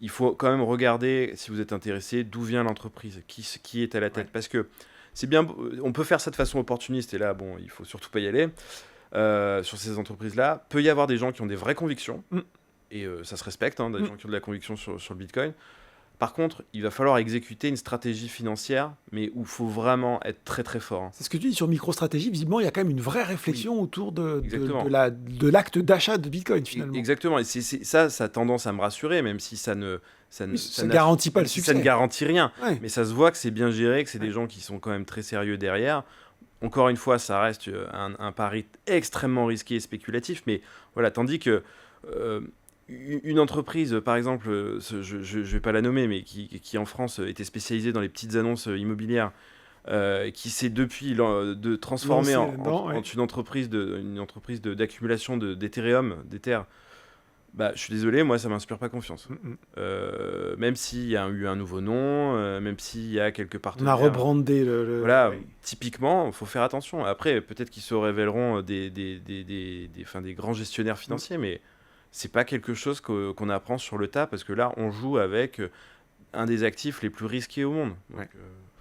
Il faut quand même regarder, si vous êtes intéressé, d'où vient l'entreprise, qui est à la tête. Parce que c'est bien, on peut faire ça de façon opportuniste, et là, il faut surtout pas y aller. Sur ces entreprises-là, peut y avoir des gens qui ont des vraies convictions, et ça se respecte, des gens qui ont de la conviction sur le Bitcoin. Par contre, il va falloir exécuter une stratégie financière, mais où il faut vraiment être très très fort. C'est ce que tu dis sur MicroStrategy. Visiblement, il y a quand même une vraie réflexion autour de l'acte d'achat de Bitcoin, finalement. Exactement. Et ça a tendance à me rassurer, même si ça ne garantit pas le succès. Ça ne garantit rien. Ouais. Mais ça se voit que c'est bien géré, que c'est des gens qui sont quand même très sérieux derrière. Encore une fois, ça reste un pari extrêmement risqué et spéculatif. Mais voilà, tandis que... une entreprise, par exemple, je ne vais pas la nommer, mais qui en France était spécialisée dans les petites annonces immobilières, qui s'est depuis de transformer en une entreprise d'accumulation d'Ethereum, d'Ether. Je suis désolé, moi ça m'inspire pas confiance. Même s'il y a eu un nouveau nom, même s'il y a quelques partenaires. On a rebrandé Voilà, typiquement, il faut faire attention. Après, peut-être qu'ils se révéleront des grands gestionnaires financiers, mais c'est pas quelque chose qu'on apprend sur le tas, parce que là, on joue avec un des actifs les plus risqués au monde. Donc,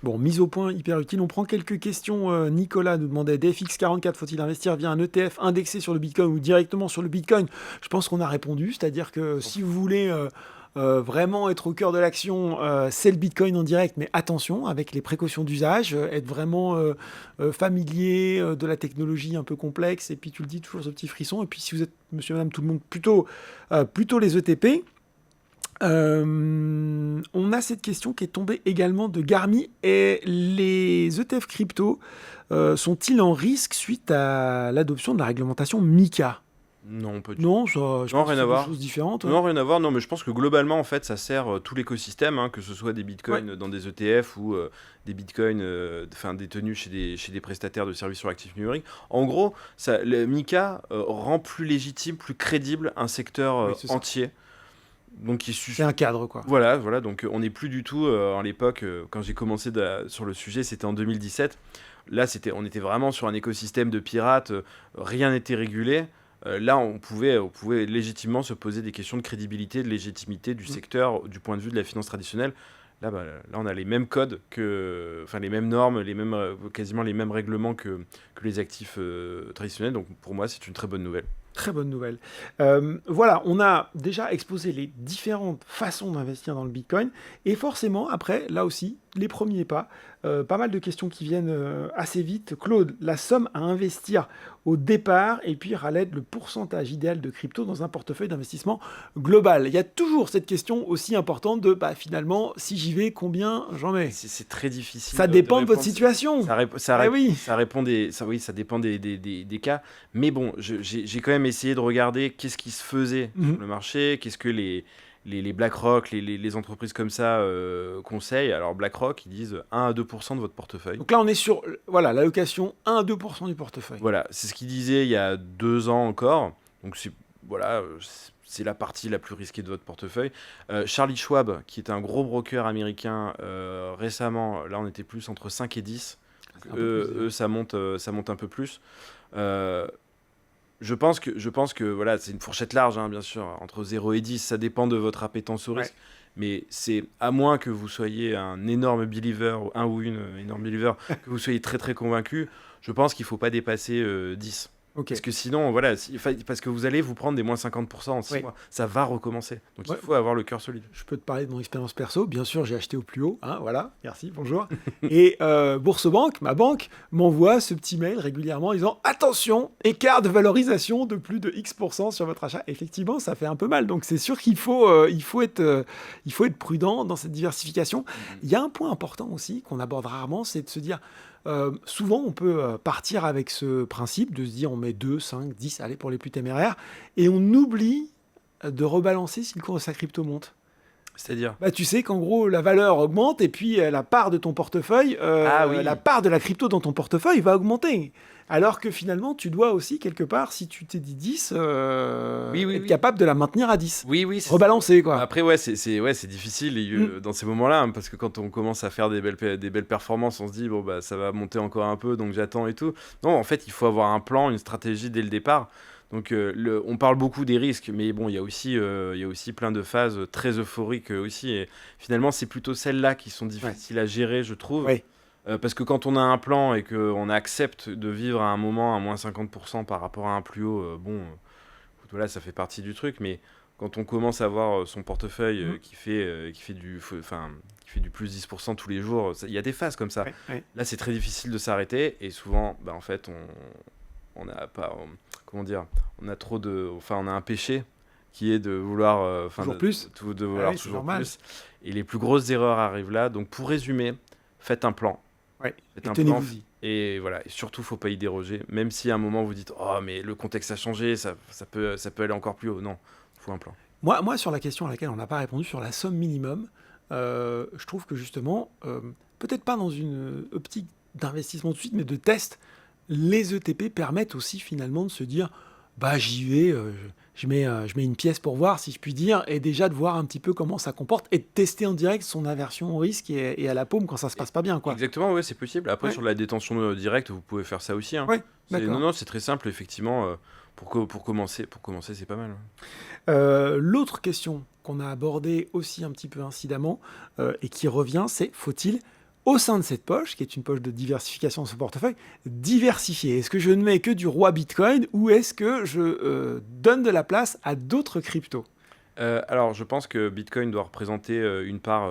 Bon, mise au point hyper utile. On prend quelques questions. Nicolas nous demandait, DFX44, faut-il investir via un ETF indexé sur le Bitcoin ou directement sur le Bitcoin ? Je pense qu'on a répondu, c'est-à-dire que si vous voulez vraiment être au cœur de l'action, c'est le Bitcoin en direct, mais attention, avec les précautions d'usage, être vraiment familier de la technologie un peu complexe, et puis tu le dis, toujours ce petit frisson, et puis si vous êtes, monsieur, madame, tout le monde, plutôt les ETP. On a cette question qui est tombée également de Garmi. Et les ETF crypto sont-ils en risque suite à l'adoption de la réglementation MiCA? Non, pas du tout. Non, ça, je Non, pense que rien à c'est voir. des choses différentes. Non, rien à voir. Non, mais je pense que globalement, en fait, ça sert tout l'écosystème, hein, que ce soit des bitcoins dans des ETF ou des bitcoins détenus chez des prestataires de services sur actifs numériques. En gros, le MiCA rend plus légitime, plus crédible un secteur entier. Donc, c'est un cadre, quoi. Voilà. Donc, on n'est plus du tout à l'époque, quand j'ai commencé sur le sujet, c'était en 2017. Là, on était vraiment sur un écosystème de pirates, rien n'était régulé. Là, on pouvait légitimement se poser des questions de crédibilité, de légitimité du secteur, du point de vue de la finance traditionnelle. Là, on a les mêmes codes, les mêmes normes, quasiment les mêmes règlements que les actifs traditionnels. Donc, pour moi, c'est une très bonne nouvelle. Très bonne nouvelle. Voilà, on a déjà exposé les différentes façons d'investir dans le Bitcoin. Et forcément, après, là aussi, les premiers pas. Pas mal de questions qui viennent assez vite. Claude, la somme à investir au départ, et puis Khaled, le pourcentage idéal de crypto dans un portefeuille d'investissement global. Il y a toujours cette question aussi importante de, finalement, si j'y vais, combien j'en mets? C'est très difficile. Ça dépend de votre situation. Ça dépend des cas. Mais bon, j'ai quand même essayé de regarder qu'est-ce qui se faisait sur le marché, qu'est-ce que les BlackRock, les entreprises comme ça conseillent. Alors BlackRock, ils disent 1 à 2% de votre portefeuille. Donc là, on est sur l'allocation 1 à 2% du portefeuille. Voilà, c'est ce qu'ils disaient il y a 2 ans encore. Donc c'est la partie la plus risquée de votre portefeuille. Charlie Schwab, qui est un gros broker américain, récemment, là on était plus entre 5 et 10. Eux, ça monte un peu plus. Je pense que voilà, c'est une fourchette large, hein, bien sûr, entre 0 et 10, ça dépend de votre appétence au risque. Mais c'est à moins que vous soyez un énorme believer, ou une énorme believer, que vous soyez très très convaincu, je pense qu'il ne faut pas dépasser 10. Okay. Parce que sinon, parce que vous allez vous prendre des moins 50% en 6 mois. Ça va recommencer. Donc il faut avoir le cœur solide. Je peux te parler de mon expérience perso. Bien sûr, j'ai acheté au plus haut. Hein, voilà, merci, bonjour. Et Bourse-Banque, ma banque, m'envoie ce petit mail régulièrement en disant « Attention, écart de valorisation de plus de X% sur votre achat ». Effectivement, ça fait un peu mal. Donc c'est sûr qu'il faut être prudent dans cette diversification. Il y a un point important aussi qu'on aborde rarement, c'est de se dire... souvent, on peut partir avec ce principe de se dire on met 2, 5, 10, allez pour les plus téméraires, et on oublie de rebalancer si le cours de sa crypto monte. C'est-à-dire tu sais qu'en gros, la valeur augmente, et puis la part de ton portefeuille, la part de la crypto dans ton portefeuille va augmenter. Alors que finalement, tu dois aussi, quelque part, si tu t'es dit 10, être capable de la maintenir à 10. Rebalancer, quoi. Après, c'est difficile dans ces moments-là, hein, parce que quand on commence à faire des belles performances, on se dit, ça va monter encore un peu, donc j'attends et tout. Non, en fait, il faut avoir un plan, une stratégie dès le départ. Donc, on parle beaucoup des risques, mais bon, il y a aussi plein de phases très euphoriques aussi. Et finalement, c'est plutôt celles-là qui sont difficiles à gérer, je trouve. Parce que quand on a un plan et qu'on accepte de vivre à un moment à moins 50% par rapport à un plus haut, voilà, ça fait partie du truc. Mais quand on commence à voir son portefeuille qui fait du plus 10% tous les jours, il y a des phases comme ça. Là, c'est très difficile de s'arrêter. Et souvent, en fait, on n'a pas... comment dire, on a un péché qui est de vouloir toujours plus. Toujours plus. Et les plus grosses erreurs arrivent là. Donc, pour résumer, faites un plan. Tenez-vous-y. Et voilà, et surtout, faut pas y déroger. Même si à un moment vous dites, oh, mais le contexte a changé, ça peut aller encore plus haut. Non, faut un plan. Moi, sur la question à laquelle on n'a pas répondu, sur la somme minimum, je trouve que justement, peut-être pas dans une optique d'investissement tout de suite, mais de test, les ETP permettent aussi finalement de se dire, j'y vais, je mets une pièce pour voir, si je puis dire, et déjà de voir un petit peu comment ça comporte et de tester en direct son aversion au risque et à la paume quand ça se passe pas bien, quoi. Exactement, ouais, c'est possible. Après, sur la détention directe, vous pouvez faire ça aussi. Hein. Non, c'est très simple, effectivement. Pour commencer, c'est pas mal. L'autre question qu'on a abordée aussi un petit peu incidemment et qui revient, c'est faut-il, au sein de cette poche, qui est une poche de diversification de ce portefeuille, diversifier. Est-ce que je ne mets que du roi Bitcoin ou est-ce que je donne de la place à d'autres cryptos ? Alors, je pense que Bitcoin doit représenter une part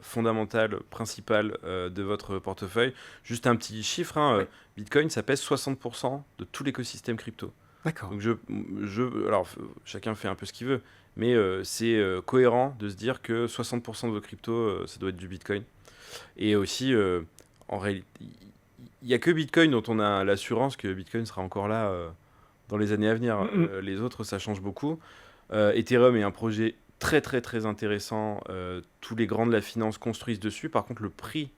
fondamentale, principale de votre portefeuille. Juste un petit chiffre, hein, Ouais. Bitcoin, ça pèse 60% de tout l'écosystème crypto. D'accord. Donc, alors, chacun fait un peu ce qu'il veut, mais c'est cohérent de se dire que 60% de vos cryptos, ça doit être du Bitcoin. Et aussi, en réalité, il n'y a que Bitcoin dont on a l'assurance que Bitcoin sera encore là dans les années à venir. Mm, mm. Les autres, ça change beaucoup. Ethereum est un projet très très très intéressant. Tous les grands de la finance construisent dessus. Par contre, le prix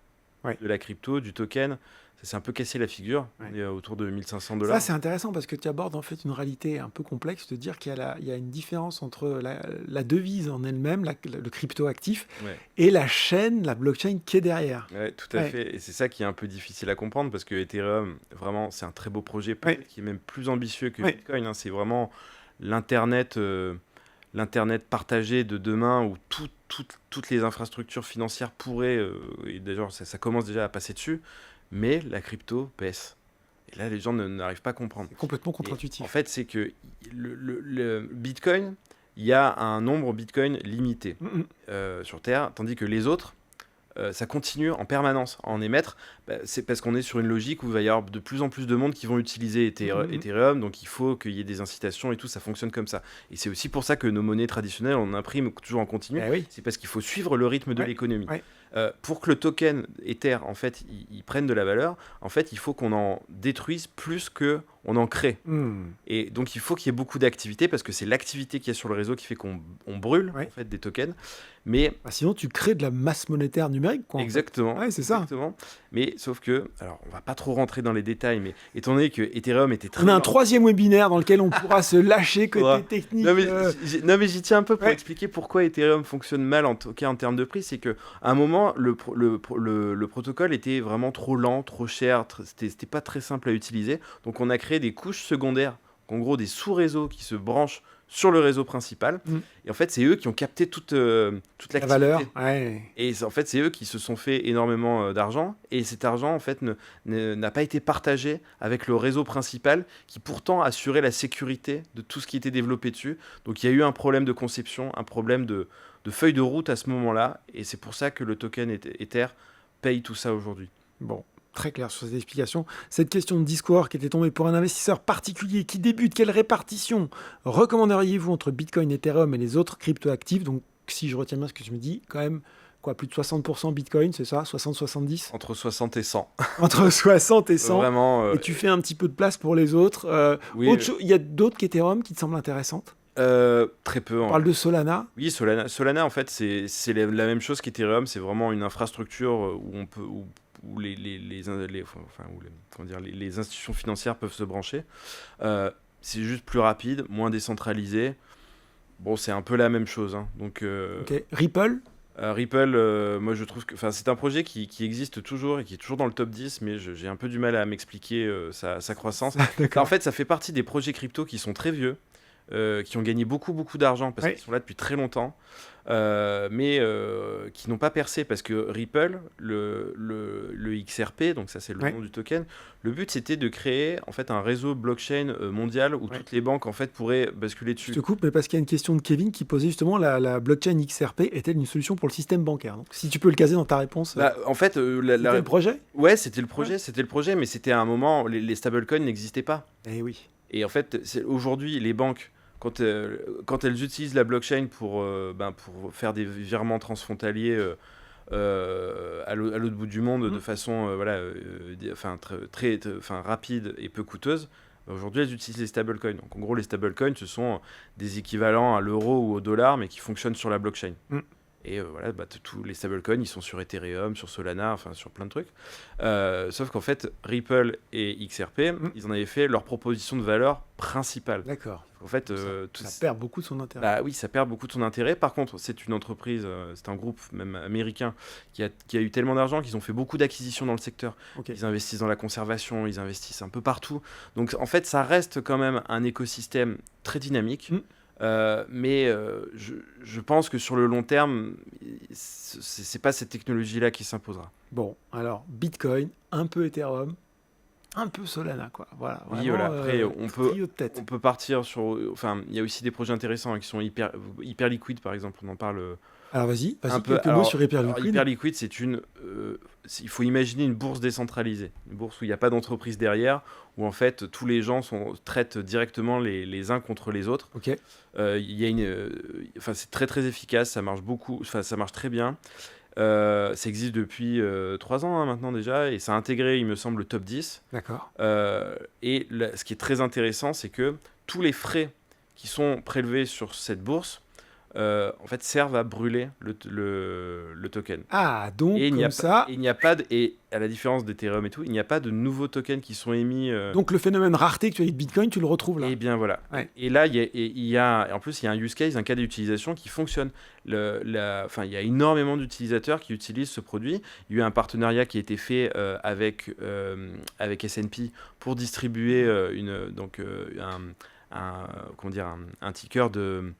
Ouais. de la crypto, du token, ça s'est un peu cassé la figure. Ouais. On est autour de 1500 Ça, dollars. c'est intéressant parce que tu abordes en fait une réalité un peu complexe de dire il y a une différence entre la devise en elle-même, le crypto-actif, Ouais. et la chaîne, la blockchain qui est derrière. Ouais, tout à Ouais. fait. Et c'est ça qui est un peu difficile à comprendre parce que Ethereum, vraiment, c'est un très beau projet, peut-être Ouais. qui est même plus ambitieux que Ouais. Bitcoin, hein. C'est vraiment l'Internet, l'Internet partagé de demain où toutes les infrastructures financières pourraient, et d'ailleurs ça commence déjà à passer dessus, mais la crypto baisse. Et là, les gens n'arrivent pas à comprendre. C'est complètement Et contre-intuitif. en fait, c'est que le Bitcoin, il y a un nombre Bitcoin limité Mm, mm. sur Terre, tandis que les autres, ça continue en permanence à en émettre. C'est parce qu'on est sur une logique où il va y avoir de plus en plus de monde qui vont utiliser Ethereum, donc il faut qu'il y ait des incitations et tout, ça fonctionne comme ça. Et c'est aussi pour ça que nos monnaies traditionnelles, on imprime toujours en continu, Eh oui. c'est parce qu'il faut suivre le rythme de Ouais, l'économie. ouais. Pour que le token Ether, en fait, il prenne de la valeur, en fait, il faut qu'on en détruise plus que on en crée. Mm. Et donc, il faut qu'il y ait beaucoup d'activité parce que c'est l'activité qu'il y a sur le réseau qui fait qu'on brûle Ouais. en fait des tokens. Mais Bah, sinon, tu crées de la masse monétaire numérique, quoi. En fait. exactement, Ouais, c'est ça. exactement. Mais sauf que, alors, on va pas trop rentrer dans les détails, mais étant donné que Ethereum était très On a un troisième webinaire dans lequel on pourra se lâcher Faudra. côté technique. Non mais j'y tiens un peu pour Ouais. expliquer pourquoi Ethereum fonctionne mal en tout cas en termes de prix, c'est que à un moment le protocole était vraiment trop lent, trop cher, c'était pas très simple à utiliser, donc on a créé des couches secondaires, en gros des sous-réseaux qui se branchent sur le réseau principal, Mm. et en fait c'est eux qui ont capté toute La l'activité. valeur. Ouais. Et en fait, c'est eux qui se sont fait énormément d'argent. Et cet argent, en fait, n'a pas été partagé avec le réseau principal qui pourtant assurait la sécurité de tout ce qui était développé dessus. Donc il y a eu un problème de conception, un problème de feuille de route à ce moment-là. Et c'est pour ça que le token Ether paye tout ça aujourd'hui. Bon, très clair sur cette explication. Cette question de Discord qui était tombée pour un investisseur particulier qui débute, quelle répartition recommanderiez-vous entre Bitcoin, Ethereum et les autres crypto-actifs? Donc, si je retiens bien ce que tu me dis, quand même, quoi, plus de 60% Bitcoin, c'est ça? 60-70? Entre 60 et 100. Entre 60 et 100. Vraiment. Et tu fais un petit peu de place pour les autres. Oui, Il y a d'autres qu'Ethereum qui te semblent intéressantes? très peu. On parle de Solana. Oui, Solana en fait, c'est la même chose qu'Ethereum. C'est vraiment une infrastructure où on peut, où les institutions financières peuvent se brancher. C'est juste plus rapide, moins décentralisé. Bon, c'est un peu la même chose, hein. Donc, Ok. Ripple. Ripple, moi je trouve que c'est un projet qui existe toujours et qui est toujours dans le top 10, mais j'ai un peu du mal à m'expliquer sa croissance. En fait, ça fait partie des projets crypto qui sont très vieux, qui ont gagné beaucoup d'argent parce qu'ils sont là depuis très longtemps, mais qui n'ont pas percé parce que Ripple, le XRP, donc ça c'est le nom du token, le but c'était de créer en fait un réseau blockchain mondial où toutes les banques en fait pourraient basculer dessus. Je te coupe, mais parce qu'il y a une question de Kevin qui posait justement la blockchain XRP est-elle une solution pour le système bancaire? Donc, si tu peux le caser dans ta réponse. En fait, c'était le projet? Ouais, c'était le projet, mais c'était à un moment les stablecoins n'existaient pas. Eh oui. Et en fait, aujourd'hui, les banques, quand elles utilisent la blockchain pour faire des virements transfrontaliers à l'autre bout du monde de façon très rapide et peu coûteuse, aujourd'hui, elles utilisent les stablecoins. Donc, en gros, les stablecoins, ce sont des équivalents à l'euro ou au dollar, mais qui fonctionnent sur la blockchain. Et tous les stablecoins, ils sont sur Ethereum, sur Solana, enfin sur plein de trucs. Sauf qu'en fait, Ripple et XRP, ils en avaient fait leur proposition de valeur principale. D'accord. En fait, ça perd beaucoup de son intérêt. Bah oui, ça perd beaucoup de son intérêt. Par contre, c'est une entreprise, c'est un groupe même américain qui a eu tellement d'argent qu'ils ont fait beaucoup d'acquisitions dans le secteur. Okay. Ils investissent dans la conservation, ils investissent un peu partout. Donc en fait, ça reste quand même un écosystème très dynamique. Mais je pense que sur le long terme, c'est pas cette technologie-là qui s'imposera. Bon, alors Bitcoin, un peu Ethereum. un peu Solana, quoi. Voilà. Oui, Vraiment, voilà. Après, trio de tête. on peut partir sur. Enfin, il y a aussi des projets intéressants qui sont hyper liquides, par exemple. On en parle Alors vas-y, un peu. quelques mots sur Alors, Hyperliquid. Hyperliquid, il faut imaginer une bourse décentralisée. Une bourse où il n'y a pas d'entreprise derrière, où en fait tous les gens traitent directement les uns contre les autres. Ok. Il y a c'est très très efficace, ça marche beaucoup, enfin ça marche très bien. Ça existe depuis 3 ans maintenant déjà, et ça a intégré, il me semble, le top 10. D'accord. Et ce qui est très intéressant, c'est que tous les frais qui sont prélevés sur cette bourse, en fait, servent à brûler le token. Ah, donc Et il n'y a pas et à la différence d'Ethereum et tout, il n'y a pas de nouveaux tokens qui sont émis. Donc le phénomène rareté que tu as eu de Bitcoin, tu le retrouves là. Et bien voilà. Ouais. Et là, en plus, il y a un use case, un cas d'utilisation qui fonctionne. Il y a énormément d'utilisateurs qui utilisent ce produit. Il y a eu un partenariat qui a été fait avec S&P pour distribuer un ticker de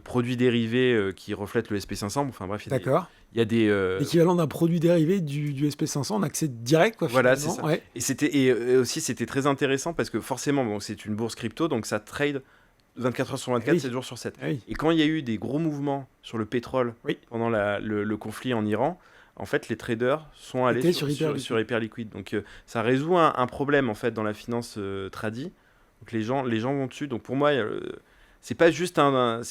produits dérivés qui reflètent le SP500. Enfin bref, D'accord. il y a des L'équivalent d'un produit dérivé du SP500 en accès direct, quoi. Voilà, c'est ça. Ouais. Et aussi, c'était très intéressant parce que forcément, c'est une bourse crypto, donc ça trade 24 heures sur 24, 7 jours sur 7. Oui. Et quand il y a eu des gros mouvements sur le pétrole pendant le conflit en Iran, en fait, les traders sont allés sur Hyperliquid. Donc, ça résout un problème en fait dans la finance tradie. Donc, les gens vont dessus. Donc, pour moi, c'est pas juste un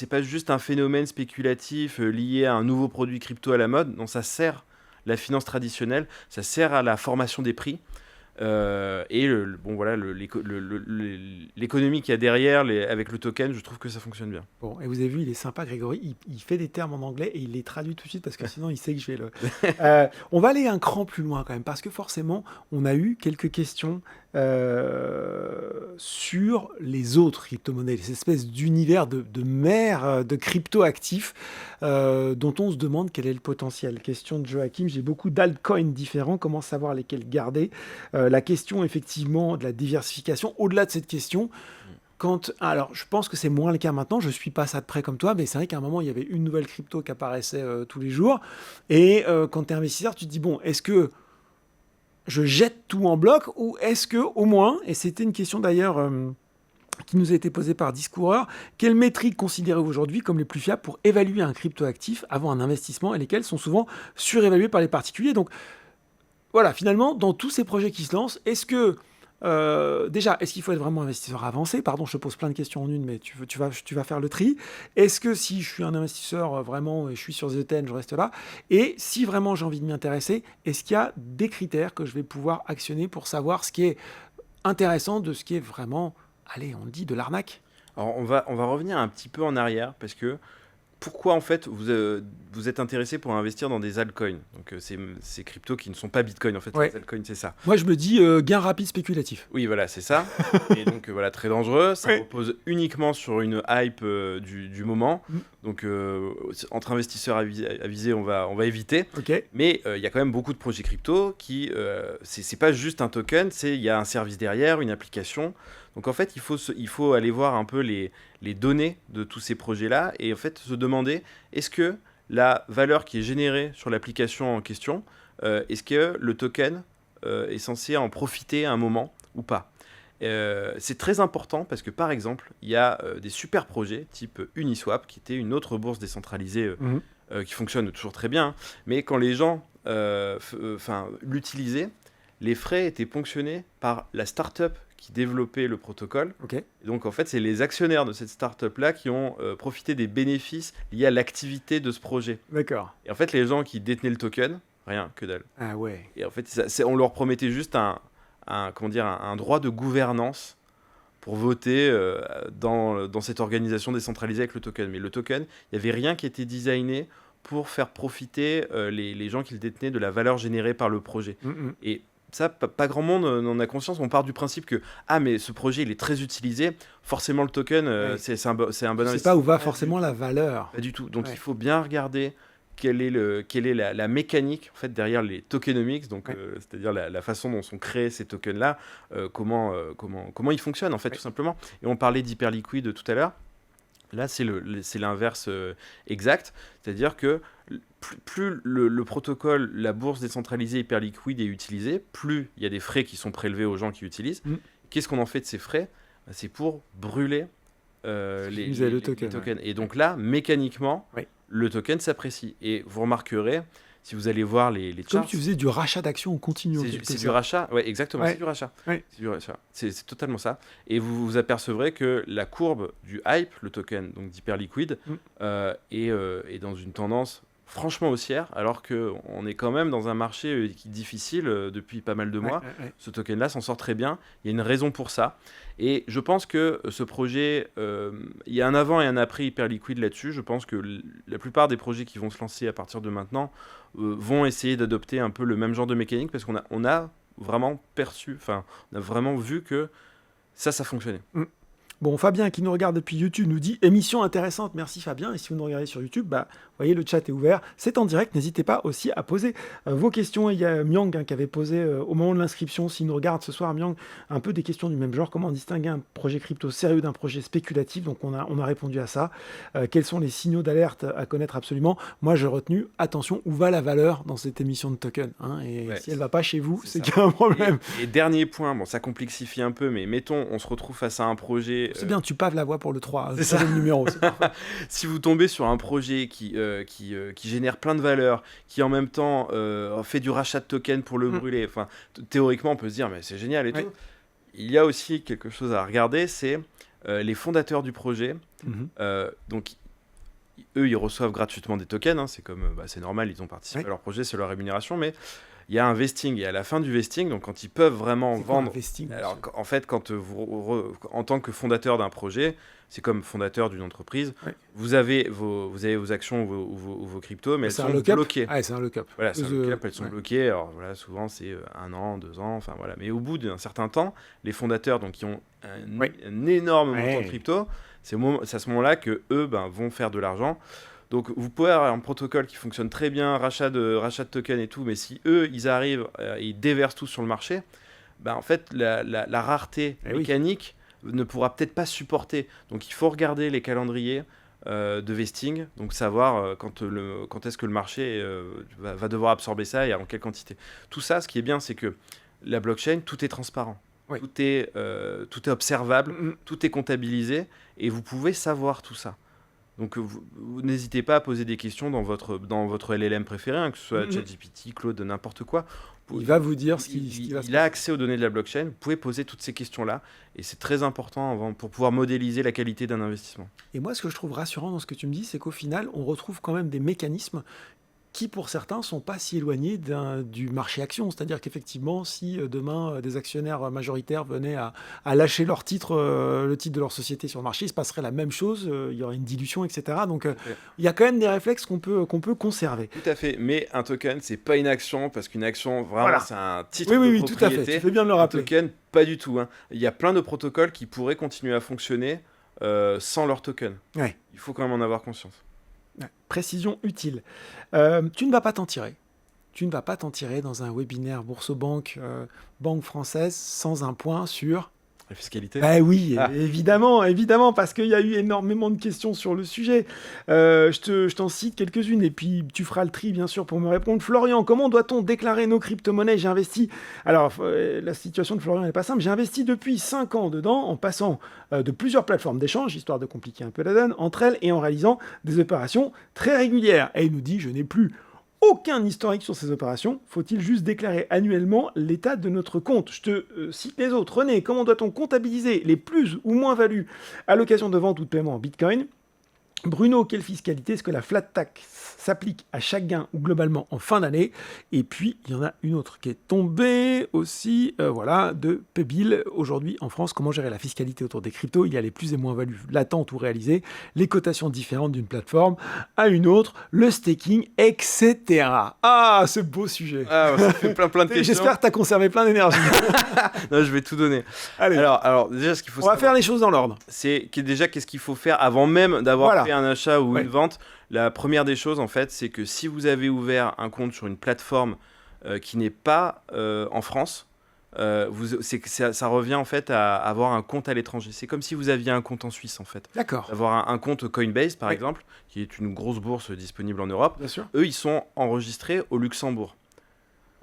phénomène spéculatif lié à un nouveau produit crypto à la mode. Non, ça sert la finance traditionnelle, ça sert à la formation des prix. L'économie qu'il y a derrière avec le token, je trouve que ça fonctionne bien. Bon, et vous avez vu, il est sympa, Grégory. Il fait des termes en anglais et il les traduit tout de suite parce que sinon il sait que je vais le. On va aller un cran plus loin quand même parce que forcément, on a eu quelques questions sur les autres crypto-monnaies, ces espèces d'univers de mer de crypto-actifs dont on se demande quel est le potentiel. Question de Joachim, j'ai beaucoup d'altcoins différents, comment savoir lesquels garder? La question effectivement de la diversification, au-delà de cette question, alors je pense que c'est moins le cas maintenant, je ne suis pas ça de près comme toi, mais c'est vrai qu'à un moment il y avait une nouvelle crypto qui apparaissait tous les jours, et quand tu es investisseur, tu te dis bon, est-ce que je jette tout en bloc, ou est-ce que au moins, et c'était une question d'ailleurs qui nous a été posée par Discoureur, quelles métriques considérez-vous aujourd'hui comme les plus fiables pour évaluer un crypto-actif avant un investissement, et lesquelles sont souvent surévaluées par les particuliers? Donc voilà, finalement, dans tous ces projets qui se lancent, est-ce qu'il faut être vraiment investisseur avancé? Pardon, je te pose plein de questions en une, mais tu vas faire le tri. Est-ce que si je suis un investisseur vraiment, et je suis sur ZTN, je reste là? Et si vraiment j'ai envie de m'y intéresser, est-ce qu'il y a des critères que je vais pouvoir actionner pour savoir ce qui est intéressant de ce qui est vraiment, allez, on le dit, de l'arnaque? Alors, on va revenir un petit peu en arrière parce que pourquoi en fait vous êtes intéressé pour investir dans des altcoins, donc ces cryptos qui ne sont pas Bitcoin en fait, Ouais. Les altcoins c'est ça. Moi je me dis gain rapide spéculatif. Oui voilà c'est ça. Et donc voilà, très dangereux, ça repose uniquement sur une hype du moment. Donc entre investisseurs avisés on va éviter. Okay. Mais il y a quand même beaucoup de projets crypto qui c'est pas juste un token, il y a un service derrière, une application. Donc en fait, il faut aller voir un peu les données de tous ces projets-là et en fait se demander est-ce que la valeur qui est générée sur l'application en question, est-ce que le token est censé en profiter à un moment ou pas? C'est très important parce que par exemple, il y a des super projets type Uniswap qui était une autre bourse décentralisée qui fonctionne toujours très bien, mais quand les gens l'utilisaient, les frais étaient ponctionnés par la start-up qui développait le protocole. Okay. Et donc, en fait, c'est les actionnaires de cette start-up-là qui ont profité des bénéfices liés à l'activité de ce projet. D'accord. Et en fait, les gens qui détenaient le token, rien, que dalle. Ah ouais. Et en fait, on leur promettait juste un droit de gouvernance pour voter dans cette organisation décentralisée avec le token. Mais le token, il n'y avait rien qui était designé pour faire profiter les gens qui le détenaient de la valeur générée par le projet. Et ça, pas grand monde n'en a conscience. On part du principe que mais ce projet il est très utilisé, forcément le token c'est un bon investissement. C'est pas où va forcément la valeur. Pas du tout. Donc il faut bien regarder quelle est la mécanique en fait derrière les tokenomics, donc c'est-à-dire la façon dont sont créés ces tokens là, comment ils fonctionnent en fait tout simplement. Et on parlait d'Hyperliquid tout à l'heure. Là, c'est l'inverse exact, c'est-à-dire que plus le protocole, la bourse décentralisée hyperliquide est utilisée, plus il y a des frais qui sont prélevés aux gens qui l'utilisent. Qu'est-ce qu'on en fait de ces frais ? C'est pour brûler les tokens. Ouais. Et donc là, mécaniquement, le token s'apprécie. Et vous remarquerez, si vous allez voir les charts... Comme tu faisais du rachat d'actions en continu. C'est du rachat, ouais, exactement, c'est du rachat. Ouais. C'est du rachat. C'est totalement ça. Et vous vous apercevrez que la courbe du hype, le token donc d'hyperliquide, est dans une tendance franchement haussière, alors qu'on est quand même dans un marché difficile depuis pas mal de mois. Ce token-là s'en sort très bien. Il y a une raison pour ça. Et je pense que ce projet, il y a un avant et un après hyperliquide là-dessus. Je pense que la plupart des projets qui vont se lancer à partir de maintenant vont essayer d'adopter un peu le même genre de mécanique, parce qu'on a vraiment on a vraiment vu que ça fonctionnait. Bon, Fabien, qui nous regarde depuis YouTube, nous dit « Émission intéressante, merci Fabien. » Et si vous nous regardez sur YouTube, vous voyez, le chat est ouvert. C'est en direct, n'hésitez pas aussi à poser vos questions. Il y a Myang qui avait posé au moment de l'inscription, s'il nous regarde ce soir, Myang, un peu des questions du même genre. Comment distinguer un projet crypto sérieux d'un projet spéculatif ? Donc on a répondu à ça. Quels sont les signaux d'alerte à connaître absolument ? Moi, j'ai retenu, attention, où va la valeur dans cette émission de token, Et si elle ne va pas chez vous, c'est qu'il y a un problème. Et dernier point, bon, ça complexifie un peu, mais mettons, on se retrouve face à un projet... C'est bien, tu paves la voix pour le 3, c'est ça. Le numéro. C'est si vous tombez sur un projet qui génère plein de valeur, qui en même temps fait du rachat de tokens pour le brûler, théoriquement on peut se dire mais c'est génial et tout. Il y a aussi quelque chose à regarder, c'est les fondateurs du projet. Donc eux, ils reçoivent gratuitement des tokens, c'est comme c'est normal, ils ont participé à leur projet, c'est leur rémunération, mais il y a un vesting, et à la fin du vesting, donc quand ils peuvent vraiment vendre... vesting, alors en fait, quand en tant que fondateur d'un projet, c'est comme fondateur d'une entreprise, vous avez vos actions ou vos cryptos, mais elles sont bloquées. C'est un lock-up. Voilà, c'est un lock-up, elles sont bloquées, alors voilà, souvent c'est 1 an, 2 ans, enfin voilà. Mais au bout d'un certain temps, les fondateurs, donc qui ont un énorme montant de crypto, c'est à ce moment-là que eux vont faire de l'argent. Donc vous pouvez avoir un protocole qui fonctionne très bien, rachat de tokens et tout, mais si eux, ils arrivent et ils déversent tout sur le marché, en fait, la rareté mécanique ne pourra peut-être pas supporter. Donc il faut regarder les calendriers de vesting, donc savoir quand est-ce que le marché va devoir absorber ça et en quelle quantité. Tout ça, ce qui est bien, c'est que la blockchain, tout est transparent. Tout est observable, tout est comptabilisé, et vous pouvez savoir tout ça. Donc vous n'hésitez pas à poser des questions dans votre LLM préféré, que ce soit ChatGPT, Claude, n'importe quoi. Il va vous dire ce qui va se passer. Il a accès aux données de la blockchain, vous pouvez poser toutes ces questions-là, et c'est très important pour pouvoir modéliser la qualité d'un investissement. Et moi, ce que je trouve rassurant dans ce que tu me dis, c'est qu'au final, on retrouve quand même des mécanismes qui, pour certains, sont pas si éloignés du marché action. C'est-à-dire qu'effectivement, si demain, des actionnaires majoritaires venaient à lâcher leur titre, le titre de leur société sur le marché, il se passerait la même chose, il y aurait une dilution, etc. Donc, il y a quand même des réflexes qu'on peut conserver. Tout à fait, mais un token, c'est pas une action, parce qu'une action, vraiment, c'est un titre de propriété. Oui, tout à fait, tu fais bien de le rappeler. Un token, pas du tout. Il y a plein de protocoles qui pourraient continuer à fonctionner sans leur token. Il faut quand même en avoir conscience. Précision utile. Tu ne vas pas t'en tirer. Tu ne vas pas t'en tirer dans un webinaire Bourse-Banque, banque française, sans un point sur... La fiscalité ? Évidemment, parce qu'il y a eu énormément de questions sur le sujet. Je t'en cite quelques-unes, et puis tu feras le tri, bien sûr, pour me répondre. Florian, comment doit-on déclarer nos crypto-monnaies ? J'ai investi... Alors, la situation de Florian n'est pas simple. J'ai investi depuis 5 ans dedans, en passant de plusieurs plateformes d'échange, histoire de compliquer un peu la donne, entre elles, et en réalisant des opérations très régulières. Et il nous dit, je n'ai plus aucun historique sur ces opérations. Faut-il juste déclarer annuellement l'état de notre compte ? Je te cite les autres. René, comment doit-on comptabiliser les plus ou moins-values à l'occasion de vente ou de paiement en Bitcoin ? Bruno, quelle fiscalité ? Est-ce que la flat tax s'applique à chaque gain ou globalement en fin d'année ? Et puis, il y en a une autre qui est tombée aussi, de Pébil. Aujourd'hui, en France, comment gérer la fiscalité autour des cryptos ? Il y a les plus et moins-values latentes ou réalisées, les cotations différentes d'une plateforme à une autre, le staking, etc. Ah, ce beau sujet. Ah, ça fait plein de questions. J'espère que tu as conservé plein d'énergie. Non, je vais tout donner. Allez. Alors déjà, ce qu'il faut On va faire les choses dans l'ordre. C'est qu'est-ce qu'il faut faire avant même d'avoir fait un achat ou une vente. La première des choses, en fait, c'est que si vous avez ouvert un compte sur une plateforme qui n'est pas en France, ça revient en fait à avoir un compte à l'étranger. C'est comme si vous aviez un compte en Suisse en fait. D'accord. Avoir un compte Coinbase par exemple, qui est une grosse bourse disponible en Europe. Bien sûr. Eux, ils sont enregistrés au Luxembourg.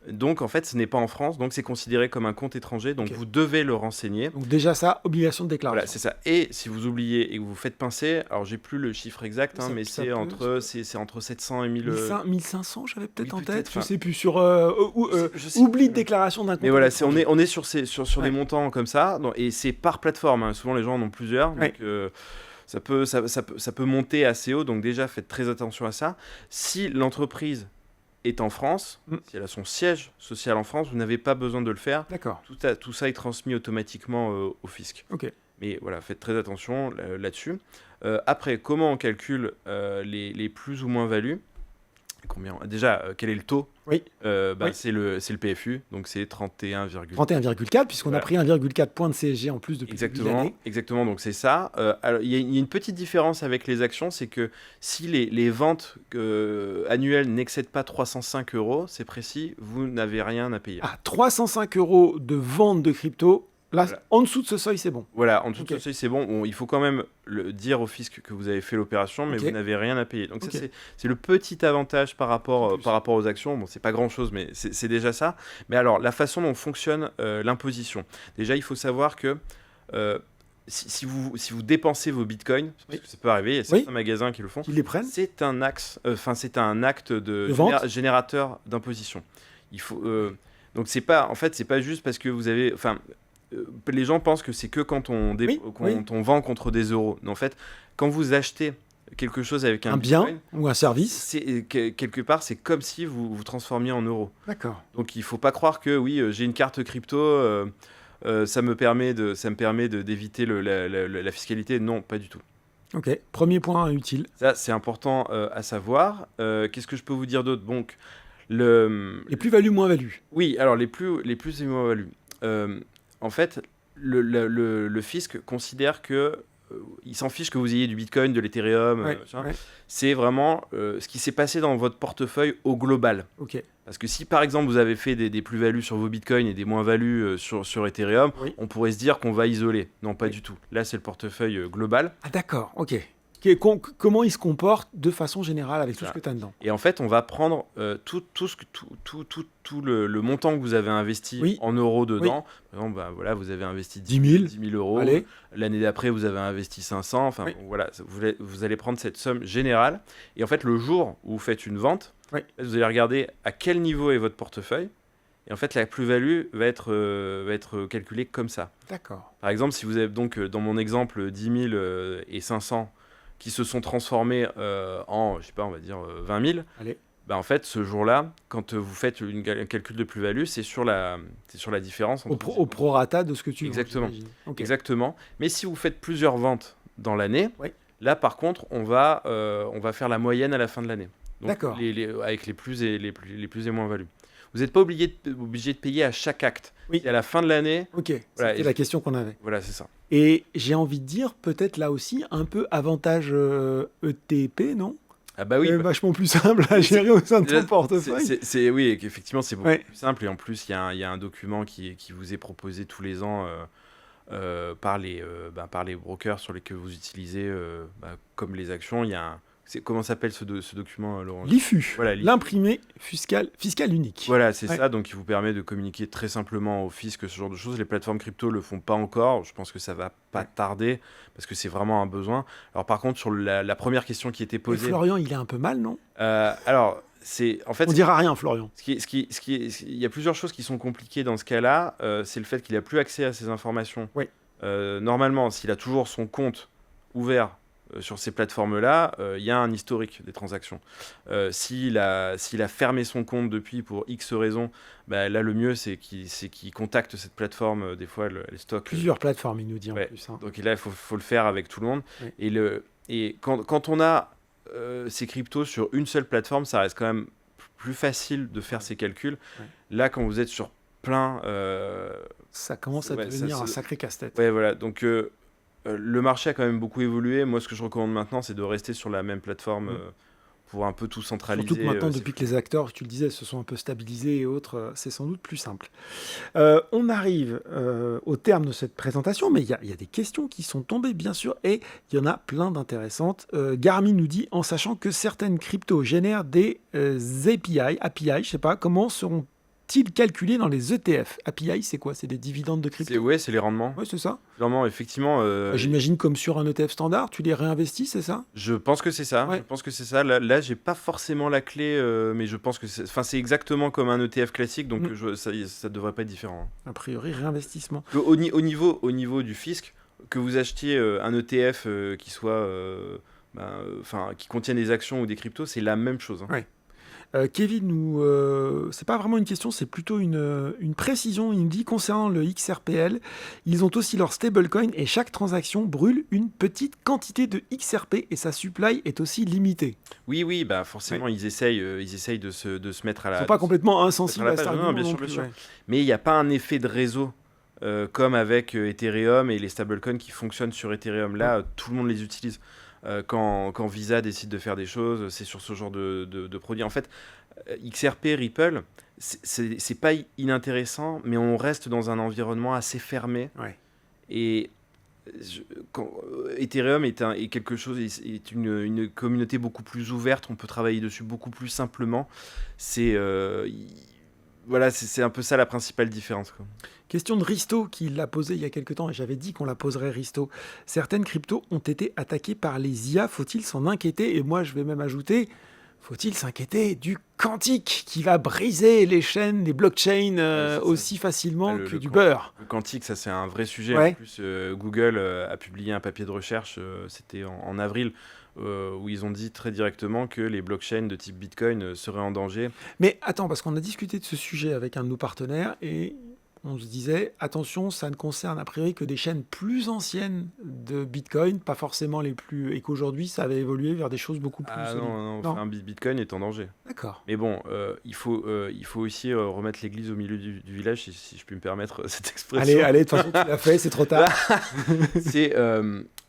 Donc en fait, ce n'est pas en France, donc c'est considéré comme un compte étranger, donc vous devez le renseigner. Donc déjà ça, obligation de déclaration. Voilà, c'est ça. Et si vous oubliez et que vous vous faites pincer, alors j'ai plus le chiffre exact, mais c'est entre 700 et 1000... 1500, j'avais peut-être en tête, je enfin, sais plus, sur oubli de déclaration d'un compte. Mais voilà, on est sur des montants comme ça, et c'est par plateforme, hein. Souvent les gens en ont plusieurs, donc ça peut monter assez haut, donc déjà faites très attention à ça. Si l'entreprise est en France, si elle a son siège social en France, vous n'avez pas besoin de le faire. D'accord. Tout ça est transmis automatiquement au fisc. Ok. Mais voilà, faites très attention là-dessus. Après, comment on calcule les plus ou moins values? Déjà, quel est le taux? C'est le PFU, donc c'est 31,4, puisqu'on a pris 1,4 point de CSG en plus depuis le début de l'année. Exactement, donc c'est ça. Alors, il y a une petite différence avec les actions, c'est que si les ventes annuelles n'excèdent pas 305 €, c'est précis, vous n'avez rien à payer. 305 € de vente de crypto. Là, en dessous de ce seuil, c'est bon. Voilà, en dessous de ce seuil, c'est bon. Il faut quand même dire au fisc que vous avez fait l'opération, mais vous n'avez rien à payer. Donc ça, c'est le petit avantage par rapport aux actions. Bon, c'est pas grand-chose, mais c'est déjà ça. Mais alors, la façon dont fonctionne l'imposition. Déjà, il faut savoir que si vous dépensez vos bitcoins, parce que ça peut arriver, il y a certains magasins qui le font, ils les prennent. C'est un acte de générateur d'imposition. Il faut donc c'est pas juste parce que vous avez les gens pensent que c'est que quand on vend contre des euros. Mais en fait, quand vous achetez quelque chose avec un bien Bitcoin, ou un service, quelque part, c'est comme si vous vous transformiez en euros. D'accord. Donc il ne faut pas croire que j'ai une carte crypto, ça me permet d'éviter la fiscalité. Non, pas du tout. Ok, premier point utile. Ça, c'est important à savoir. Qu'est-ce que je peux vous dire d'autre? Donc, les plus-values, moins-values. Oui, alors les plus et moins-values. En fait, le fisc considère que il s'en fiche que vous ayez du Bitcoin, de l'Ethereum. C'est vraiment ce qui s'est passé dans votre portefeuille au global. Okay. Parce que si par exemple vous avez fait des plus-values sur vos Bitcoins et des moins-values sur Ethereum, on pourrait se dire qu'on va isoler. Non, pas du tout. Là, c'est le portefeuille global. Ah d'accord, ok. Comment il se comporte de façon générale avec tout ce que tu as dedans. Et en fait, on va prendre tout le montant que vous avez investi en euros dedans. Par exemple, vous avez investi 10 000 euros. Allez. L'année d'après, vous avez investi 500. Voilà, vous allez prendre cette somme générale. Et en fait, le jour où vous faites une vente, vous allez regarder à quel niveau est votre portefeuille. Et en fait, la plus-value va être calculée comme ça. D'accord. Par exemple, si vous avez donc, dans mon exemple, 10 000 et 500 qui se sont transformés en, je sais pas, on va dire 20 000. Allez. En fait, ce jour-là, quand vous faites un calcul de plus-value, c'est sur la différence. Au prorata de ce que tu Exactement. Vends, Exactement. Mais si vous faites plusieurs ventes dans l'année, là, par contre, on va faire la moyenne à la fin de l'année. Donc, d'accord. Avec les plus et moins-values. Vous n'êtes pas obligé de payer à chaque acte. Et à la fin de l'année... Ok, c'était la question qu'on avait. Voilà, c'est ça. Et j'ai envie de dire, peut-être là aussi, un peu avantage ETP, non? Ah bah oui. Vachement plus simple à gérer au sein de ton portefeuille. Oui, effectivement, c'est beaucoup plus simple. Et en plus, il y a un document qui vous est proposé tous les ans par les brokers sur lesquels vous utilisez, comme les actions. Il y a comment s'appelle ce document, Laurent? L'IFU, voilà, l'imprimé fiscal unique. Voilà, c'est ça, donc il vous permet de communiquer très simplement au fisc, ce genre de choses. Les plateformes crypto ne le font pas encore, je pense que ça va pas tarder, parce que c'est vraiment un besoin. Alors par contre, sur la première question qui était posée... Et Florian, il est un peu mal, non? Alors, on dira rien, Florian. Il y a plusieurs choses qui sont compliquées dans ce cas-là. C'est le fait qu'il n'a plus accès à ces informations. Normalement, s'il a toujours son compte ouvert sur ces plateformes-là, il y a un historique des transactions. S'il a fermé son compte depuis pour X raisons, là, le mieux, c'est qu'il contacte cette plateforme. Des fois, elle stocke... Plusieurs plateformes, il nous dit en plus. Hein. Donc là, il faut le faire avec tout le monde. Et quand on a ces cryptos sur une seule plateforme, ça reste quand même plus facile de faire ces calculs. Là, quand vous êtes sur plein... ça commence à devenir un sacré casse-tête. Ouais, voilà. Donc... le marché a quand même beaucoup évolué. Moi, ce que je recommande maintenant, c'est de rester sur la même plateforme un peu tout centraliser. Surtout que maintenant, depuis que les acteurs, tu le disais, se sont un peu stabilisés et autres, c'est sans doute plus simple. On arrive au terme de cette présentation, mais il y a des questions qui sont tombées, bien sûr, et il y en a plein d'intéressantes. Garmin nous dit, en sachant que certaines cryptos génèrent des API, je sais pas, comment seront-ils calculés dans les ETF? API, c'est quoi? C'est des dividendes de crypto? C'est les rendements. Oui, c'est ça. Vraiment, effectivement. J'imagine comme sur un ETF standard, tu les réinvestis, c'est ça? Je pense que c'est ça. Ouais. Je pense que c'est ça. Là, j'ai pas forcément la clé, mais je pense que c'est exactement comme un ETF classique, donc ça devrait pas être différent. A priori, réinvestissement. Au niveau du fisc, que vous achetiez un ETF qui soit, qui contienne des actions ou des cryptos, c'est la même chose. Ouais. Kevin, c'est pas vraiment une question, c'est plutôt une précision. Il nous dit concernant le XRPL, ils ont aussi leur stablecoin et chaque transaction brûle une petite quantité de XRP et sa supply est aussi limitée. Oui, bah forcément, ils essayent de se mettre à la. Ils sont pas complètement insensibles à cet argument. Bien sûr. Ouais. Mais il n'y a pas un effet de réseau. Comme avec Ethereum et les stablecoins qui fonctionnent sur Ethereum. Là, tout le monde les utilise. Quand Visa décide de faire des choses, c'est sur ce genre de produits. En fait, XRP, Ripple, c'est pas inintéressant, mais on reste dans un environnement assez fermé. Ouais. Et Ethereum est quelque chose, est une communauté beaucoup plus ouverte, on peut travailler dessus beaucoup plus simplement. Voilà, c'est un peu ça la principale différence, quoi. Question de Risto qui l'a posée il y a quelques temps et j'avais dit qu'on la poserait, Risto. Certaines cryptos ont été attaquées par les IA, faut-il s'en inquiéter? Et moi je vais même ajouter, faut-il s'inquiéter du quantique qui va briser les chaînes, les blockchains aussi facilement que du beurre? Le quantique, ça c'est un vrai sujet. Ouais. En plus, Google a publié un papier de recherche, c'était en avril, où ils ont dit très directement que les blockchains de type Bitcoin seraient en danger. Mais attends, parce qu'on a discuté de ce sujet avec un de nos partenaires et on se disait, attention, ça ne concerne a priori que des chaînes plus anciennes de Bitcoin, pas forcément les plus... et qu'aujourd'hui, ça avait évolué vers des choses beaucoup plus... Non. Enfin, Bitcoin est en danger. D'accord. Mais bon, il faut aussi remettre l'église au milieu du village, si je puis me permettre cette expression. Allez, de toute façon, tu l'as fait, c'est trop tard. C'est...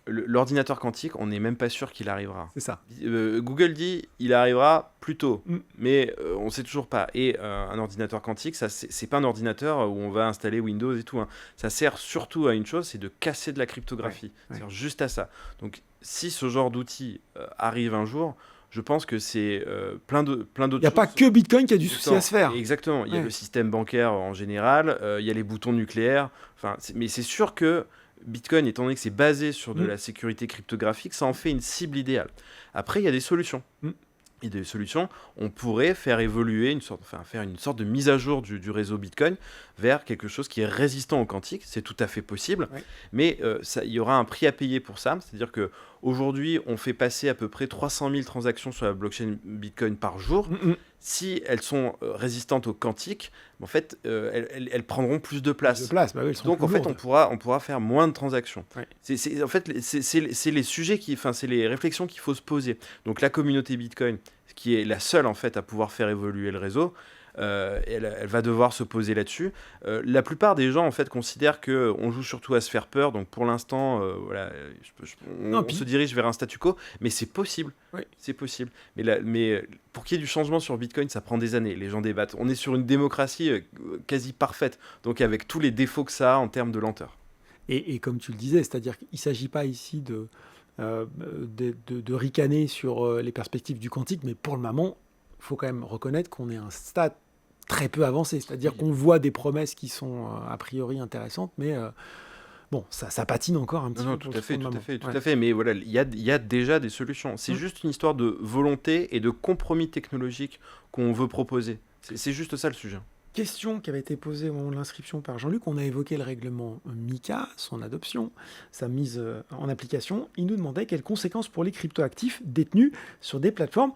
l'ordinateur quantique, on n'est même pas sûr qu'il arrivera. C'est ça. Google dit il arrivera plus tôt, mais on ne sait toujours pas. Et un ordinateur quantique, ça c'est pas un ordinateur où on va installer Windows et tout. Hein. Ça sert surtout à une chose, c'est de casser de la cryptographie. Ça sert juste à ça. Donc si ce genre d'outil arrive un jour, je pense que c'est plein d'autres choses. Il n'y a pas que Bitcoin qui a du souci à se faire. Exactement. Il y a le système bancaire en général, il y a les boutons nucléaires. Mais c'est sûr que Bitcoin, étant donné que c'est basé sur de la sécurité cryptographique, ça en fait une cible idéale. Après, il y a des solutions. Et des solutions, on pourrait faire évoluer faire une sorte de mise à jour du réseau Bitcoin vers quelque chose qui est résistant au quantique. C'est tout à fait possible, mais il y aura un prix à payer pour ça. C'est-à-dire qu'aujourd'hui, on fait passer à peu près 300 000 transactions sur la blockchain Bitcoin par jour. Si elles sont résistantes au quantique, en fait, elles prendront plus de place. Donc, en fait, on pourra faire moins de transactions. En fait, c'est les sujets c'est les réflexions qu'il faut se poser. Donc, la communauté Bitcoin, qui est la seule en fait à pouvoir faire évoluer le réseau, elle va devoir se poser là-dessus. La plupart des gens en fait considèrent que on joue surtout à se faire peur. Donc pour l'instant, on se dirige vers un statu quo, mais c'est possible. C'est possible. Mais pour qu'il y ait du changement sur Bitcoin, ça prend des années. Les gens débattent. On est sur une démocratie quasi parfaite, donc avec tous les défauts que ça a en termes de lenteur. Et comme tu le disais, c'est-à-dire qu'il ne s'agit pas ici de ricaner sur les perspectives du quantique, mais pour le moment, il faut quand même reconnaître qu'on est à un stade très peu avancé, c'est-à-dire qu'on voit des promesses qui sont a priori intéressantes, mais bon, ça patine encore un petit peu. Tout à fait, mais voilà, il y a déjà des solutions. C'est juste une histoire de volonté et de compromis technologique qu'on veut proposer. C'est juste ça le sujet. Question qui avait été posée au moment de l'inscription par Jean-Luc. On a évoqué le règlement MiCA, son adoption, sa mise en application. Il nous demandait quelles conséquences pour les cryptoactifs détenus sur des plateformes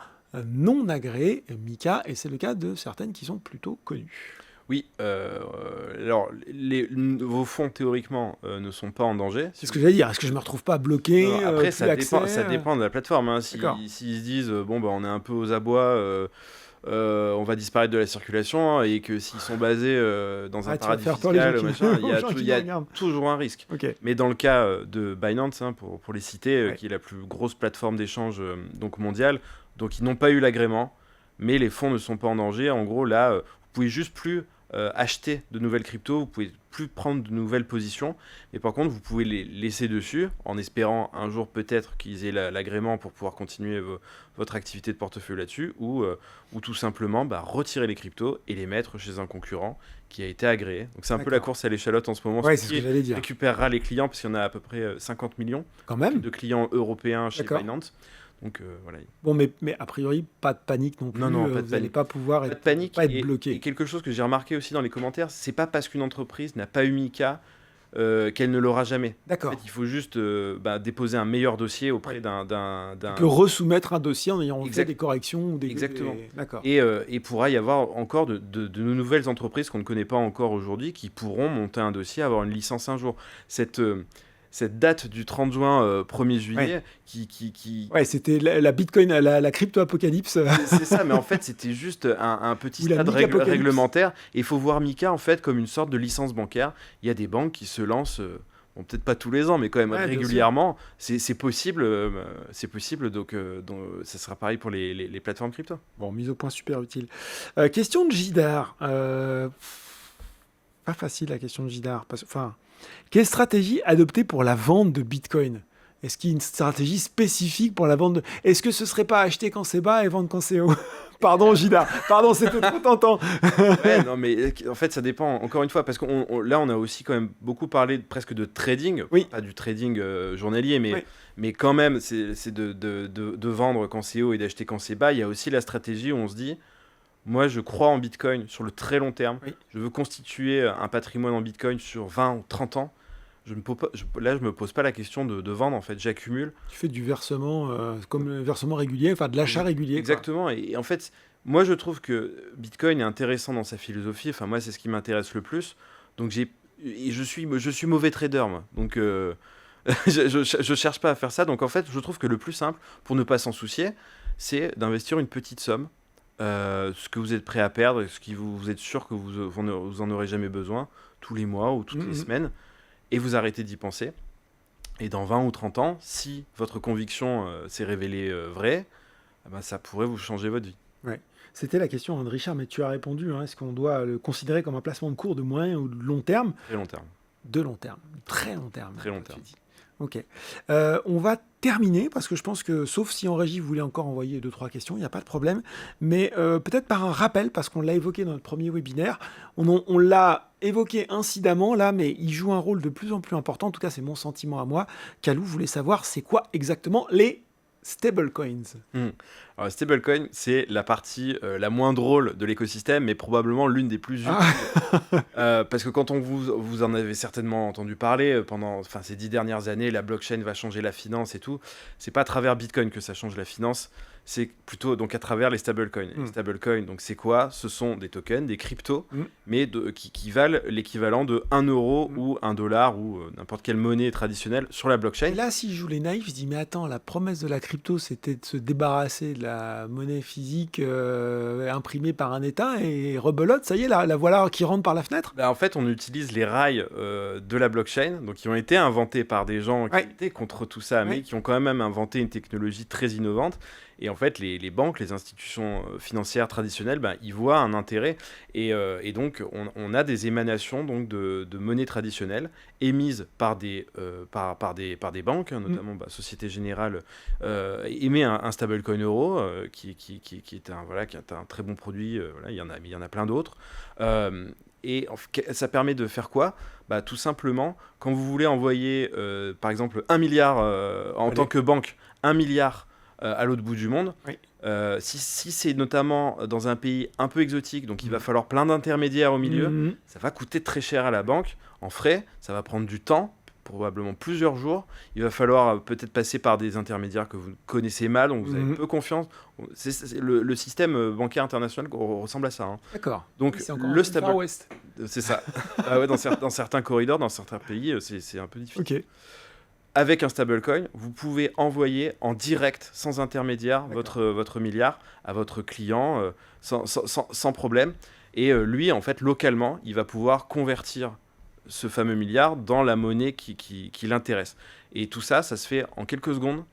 non agréées MiCA, et c'est le cas de certaines qui sont plutôt connues. Oui, alors vos fonds théoriquement ne sont pas en danger. C'est ce que j'allais dire. Est-ce que je me retrouve pas bloqué? Après, ça dépend de la plateforme. Hein. S'ils se disent on est un peu aux abois. on va disparaître de la circulation, hein, et que s'ils sont basés dans un paradis fiscal, machin, il y a toujours un risque. Okay. Mais dans le cas de Binance, hein, pour les citer, qui est la plus grosse plateforme d'échange donc mondiale, donc ils n'ont pas eu l'agrément, mais les fonds ne sont pas en danger. En gros, là, vous pouvez juste plus acheter de nouvelles cryptos, vous pouvez plus prendre de nouvelles positions, mais par contre vous pouvez les laisser dessus en espérant un jour peut-être qu'ils aient l'agrément pour pouvoir continuer votre activité de portefeuille là-dessus, ou tout simplement retirer les cryptos et les mettre chez un concurrent qui a été agréé. Donc c'est un peu la course à l'échalote en ce moment. Ouais, c'est ce que j'allais dire. Récupérera les clients, parce qu'il y en a à peu près 50 millions quand même de clients européens chez Binance. Donc voilà. Bon, mais a priori, pas de panique non plus. Non, vous n'allez pas pouvoir être bloqué. Et quelque chose que j'ai remarqué aussi dans les commentaires, c'est pas parce qu'une entreprise n'a pas eu MiCA qu'elle ne l'aura jamais. D'accord. En fait, il faut juste déposer un meilleur dossier auprès d'un... Tu peux resoumettre un dossier en ayant fait des corrections ou des... Exactement. D'accord. Et pourra y avoir encore de nouvelles entreprises qu'on ne connaît pas encore aujourd'hui qui pourront monter un dossier, avoir une licence un jour. Cette date du 30 juin, 1er juillet, qui... Ouais, c'était la Bitcoin, la crypto-apocalypse. C'est ça, mais en fait, c'était juste un petit stade réglementaire. Et il faut voir MiCA, en fait, comme une sorte de licence bancaire. Il y a des banques qui se lancent, bon, peut-être pas tous les ans, mais quand même régulièrement. C'est possible, donc ça sera pareil pour les plateformes crypto. Bon, mise au point super utile. Question de Jidar. Pas facile, la question de Jidar. Quelle stratégie adopter pour la vente de Bitcoin ? Est-ce qu'il y a une stratégie spécifique pour la vente de... Est-ce que ce serait pas acheter quand c'est bas et vendre quand c'est haut ? Pardon, Jidar. Pardon, c'était trop tentant. Ouais, non, mais en fait, ça dépend, encore une fois, parce que là, on a aussi quand même beaucoup parlé presque de trading. Oui. Pas du trading journalier, mais quand même, c'est de vendre quand c'est haut et d'acheter quand c'est bas. Il y a aussi la stratégie où on se dit... Moi, je crois en Bitcoin sur le très long terme. Oui. Je veux constituer un patrimoine en Bitcoin sur 20 ou 30 ans. Je me pose pas la question de vendre, en fait. J'accumule. Tu fais du versement, comme le versement régulier, enfin de l'achat régulier. Exactement. Et en fait, moi, je trouve que Bitcoin est intéressant dans sa philosophie. Enfin, moi, c'est ce qui m'intéresse le plus. Donc, je suis mauvais trader, moi. Donc, je cherche pas à faire ça. Donc, en fait, je trouve que le plus simple, pour ne pas s'en soucier, c'est d'investir une petite somme. Ce que vous êtes prêt à perdre, ce qui vous êtes sûr que vous en aurez jamais besoin, tous les mois ou toutes les semaines, et vous arrêtez d'y penser. Et dans 20 ou 30 ans, si votre conviction s'est révélée vraie, ça pourrait vous changer votre vie. Ouais. C'était la question de Richard, mais tu as répondu. Est-ce qu'on doit le considérer comme un placement de cours de moyen ou de long terme ? Très long terme. De long terme. Très long terme. Très long terme. Ok. On va terminer, parce que je pense que, sauf si en régie vous voulez encore envoyer 2-3 questions, il n'y a pas de problème, mais peut-être par un rappel, parce qu'on l'a évoqué dans notre premier webinaire, on l'a évoqué incidemment là, mais il joue un rôle de plus en plus important, en tout cas c'est mon sentiment à moi. Kalou voulait savoir c'est quoi exactement les stablecoins. Alors, stablecoin, c'est la partie la moins drôle de l'écosystème, mais probablement l'une des plus utiles. Parce que quand vous en avez certainement entendu parler pendant ces 10 dernières années, la blockchain va changer la finance et tout. C'est pas à travers Bitcoin que ça change la finance, c'est plutôt donc à travers les stablecoins. Les stablecoins, donc c'est quoi ? Ce sont des tokens, des cryptos, mais qui valent l'équivalent de 1 euro ou 1 dollar ou n'importe quelle monnaie traditionnelle sur la blockchain. Et là, si je joue les naïfs, je dis mais attends, la promesse de la crypto, c'était de se débarrasser de la monnaie physique imprimée par un État, et rebelote, ça y est, la voilà qui rentre par la fenêtre. En fait, on utilise les rails de la blockchain, donc qui ont été inventés par des gens qui étaient contre tout ça, mais qui ont quand même inventé une technologie très innovante. Et en fait, les banques, les institutions financières traditionnelles, ils voient un intérêt. Et donc, on a des émanations donc, de monnaie traditionnelle émises par des banques, notamment Société Générale émet un stablecoin euro qui est un très bon produit. Il y en a plein d'autres. Et ça permet de faire quoi ? Tout simplement, quand vous voulez envoyer, par exemple, 1 milliard en tant que banque, 1 milliard à l'autre bout du monde, si c'est notamment dans un pays un peu exotique, donc il va falloir plein d'intermédiaires au milieu, ça va coûter très cher à la banque, en frais, ça va prendre du temps, probablement plusieurs jours, il va falloir peut-être passer par des intermédiaires que vous connaissez mal, donc vous avez peu confiance. Le système bancaire international ressemble à ça. D'accord. Donc le stablecoin, c'est ça. Dans certains corridors, dans certains pays, c'est un peu difficile. Ok. avec un stablecoin, vous pouvez envoyer en direct, sans intermédiaire, votre milliard à votre client sans problème. Et lui, en fait, localement, il va pouvoir convertir ce fameux milliard dans la monnaie qui l'intéresse. Et tout ça, ça se fait en quelques secondes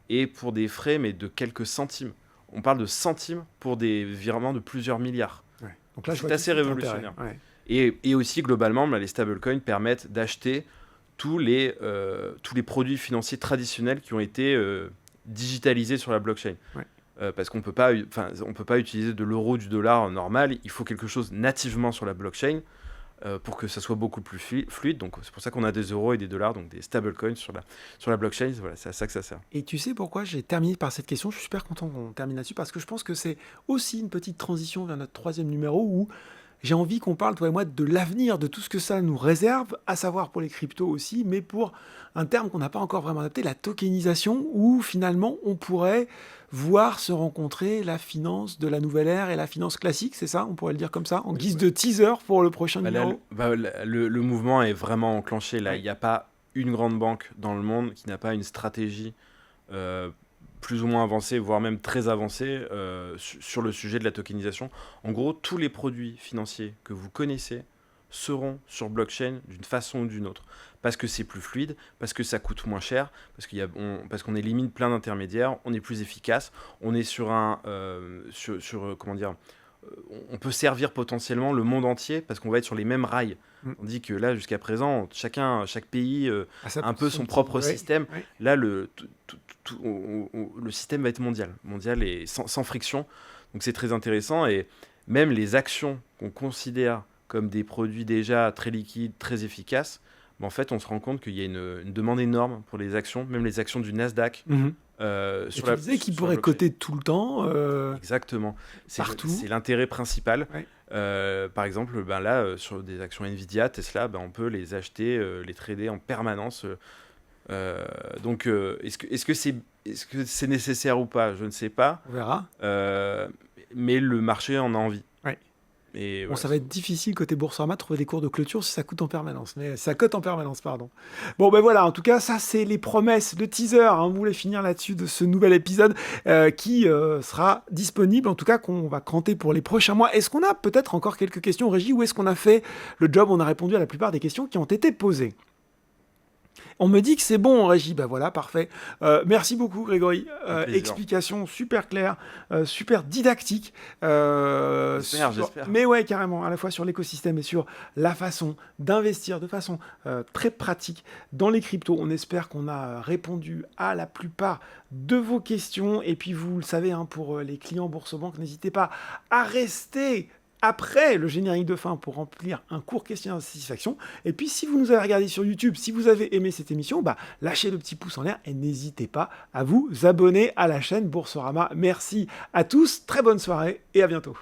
et pour des frais, mais de quelques centimes. On parle de centimes pour des virements de plusieurs milliards. Ouais. Donc là, c'est assez révolutionnaire. Ouais. Et aussi, globalement, les stablecoins permettent d'acheter tous les produits financiers traditionnels qui ont été digitalisés sur la blockchain. Ouais. Parce qu'on ne peut pas utiliser de l'euro, du dollar normal. Il faut quelque chose nativement sur la blockchain pour que ça soit beaucoup plus fluide. Donc, c'est pour ça qu'on a des euros et des dollars, donc des stablecoins sur la blockchain. Voilà, c'est à ça que ça sert. Et tu sais pourquoi j'ai terminé par cette question? Je suis super content qu'on termine là-dessus, parce que je pense que c'est aussi une petite transition vers notre 3e numéro où j'ai envie qu'on parle, toi et moi, de l'avenir, de tout ce que ça nous réserve, à savoir pour les cryptos aussi, mais pour un terme qu'on n'a pas encore vraiment adapté, la tokenisation, où finalement on pourrait voir se rencontrer la finance de la nouvelle ère et la finance classique, c'est ça? On pourrait le dire comme ça, en guise de teaser pour le prochain numéro. Le mouvement est vraiment enclenché. Là, il n'y a pas une grande banque dans le monde qui n'a pas une stratégie plus ou moins avancée, voire même très avancée sur le sujet de la tokenisation. En gros, tous les produits financiers que vous connaissez seront sur blockchain d'une façon ou d'une autre. Parce que c'est plus fluide, parce que ça coûte moins cher, parce qu'on élimine plein d'intermédiaires, on est plus efficace, on est sur comment dire, on peut servir potentiellement le monde entier parce qu'on va être sur les mêmes rails. On dit que là, jusqu'à présent, chaque pays a un peu son propre système. Ouais. Là, le système va être mondial et sans friction. Donc c'est très intéressant. Et même les actions qu'on considère comme des produits déjà très liquides, très efficaces, en fait, on se rend compte qu'il y a une demande énorme pour les actions, même les actions du Nasdaq. Tu disais qu'ils pourraient coter tout le temps. Exactement. Partout. C'est l'intérêt principal. Ouais. Par exemple, là, sur des actions Nvidia, Tesla, on peut les acheter, les trader en permanence. Donc, est-ce que c'est nécessaire ou pas? Je ne sais pas. On verra. Mais le marché en a envie. Et ça va être difficile côté Boursorama de trouver des cours de clôture si ça coûte en permanence. Mais ça cote en permanence, pardon. Bon, voilà, en tout cas, ça, c'est les promesses, le teaser. On voulait finir là-dessus de ce nouvel épisode qui sera disponible, en tout cas, qu'on va cranter pour les prochains mois. Est-ce qu'on a peut-être encore quelques questions, Régie, ou est-ce qu'on a fait le job? On a répondu à la plupart des questions qui ont été posées. On me dit que c'est bon en régie, voilà, parfait. Merci beaucoup Grégory, explication super claire, super didactique. J'espère. Mais ouais, carrément, à la fois sur l'écosystème et sur la façon d'investir de façon très pratique dans les cryptos. On espère qu'on a répondu à la plupart de vos questions. Et puis vous le savez, pour les clients Boursorama, n'hésitez pas à rester après le générique de fin pour remplir un court questionnaire de satisfaction. Et puis si vous nous avez regardé sur YouTube, si vous avez aimé cette émission, lâchez le petit pouce en l'air et n'hésitez pas à vous abonner à la chaîne Boursorama. Merci à tous, très bonne soirée et à bientôt.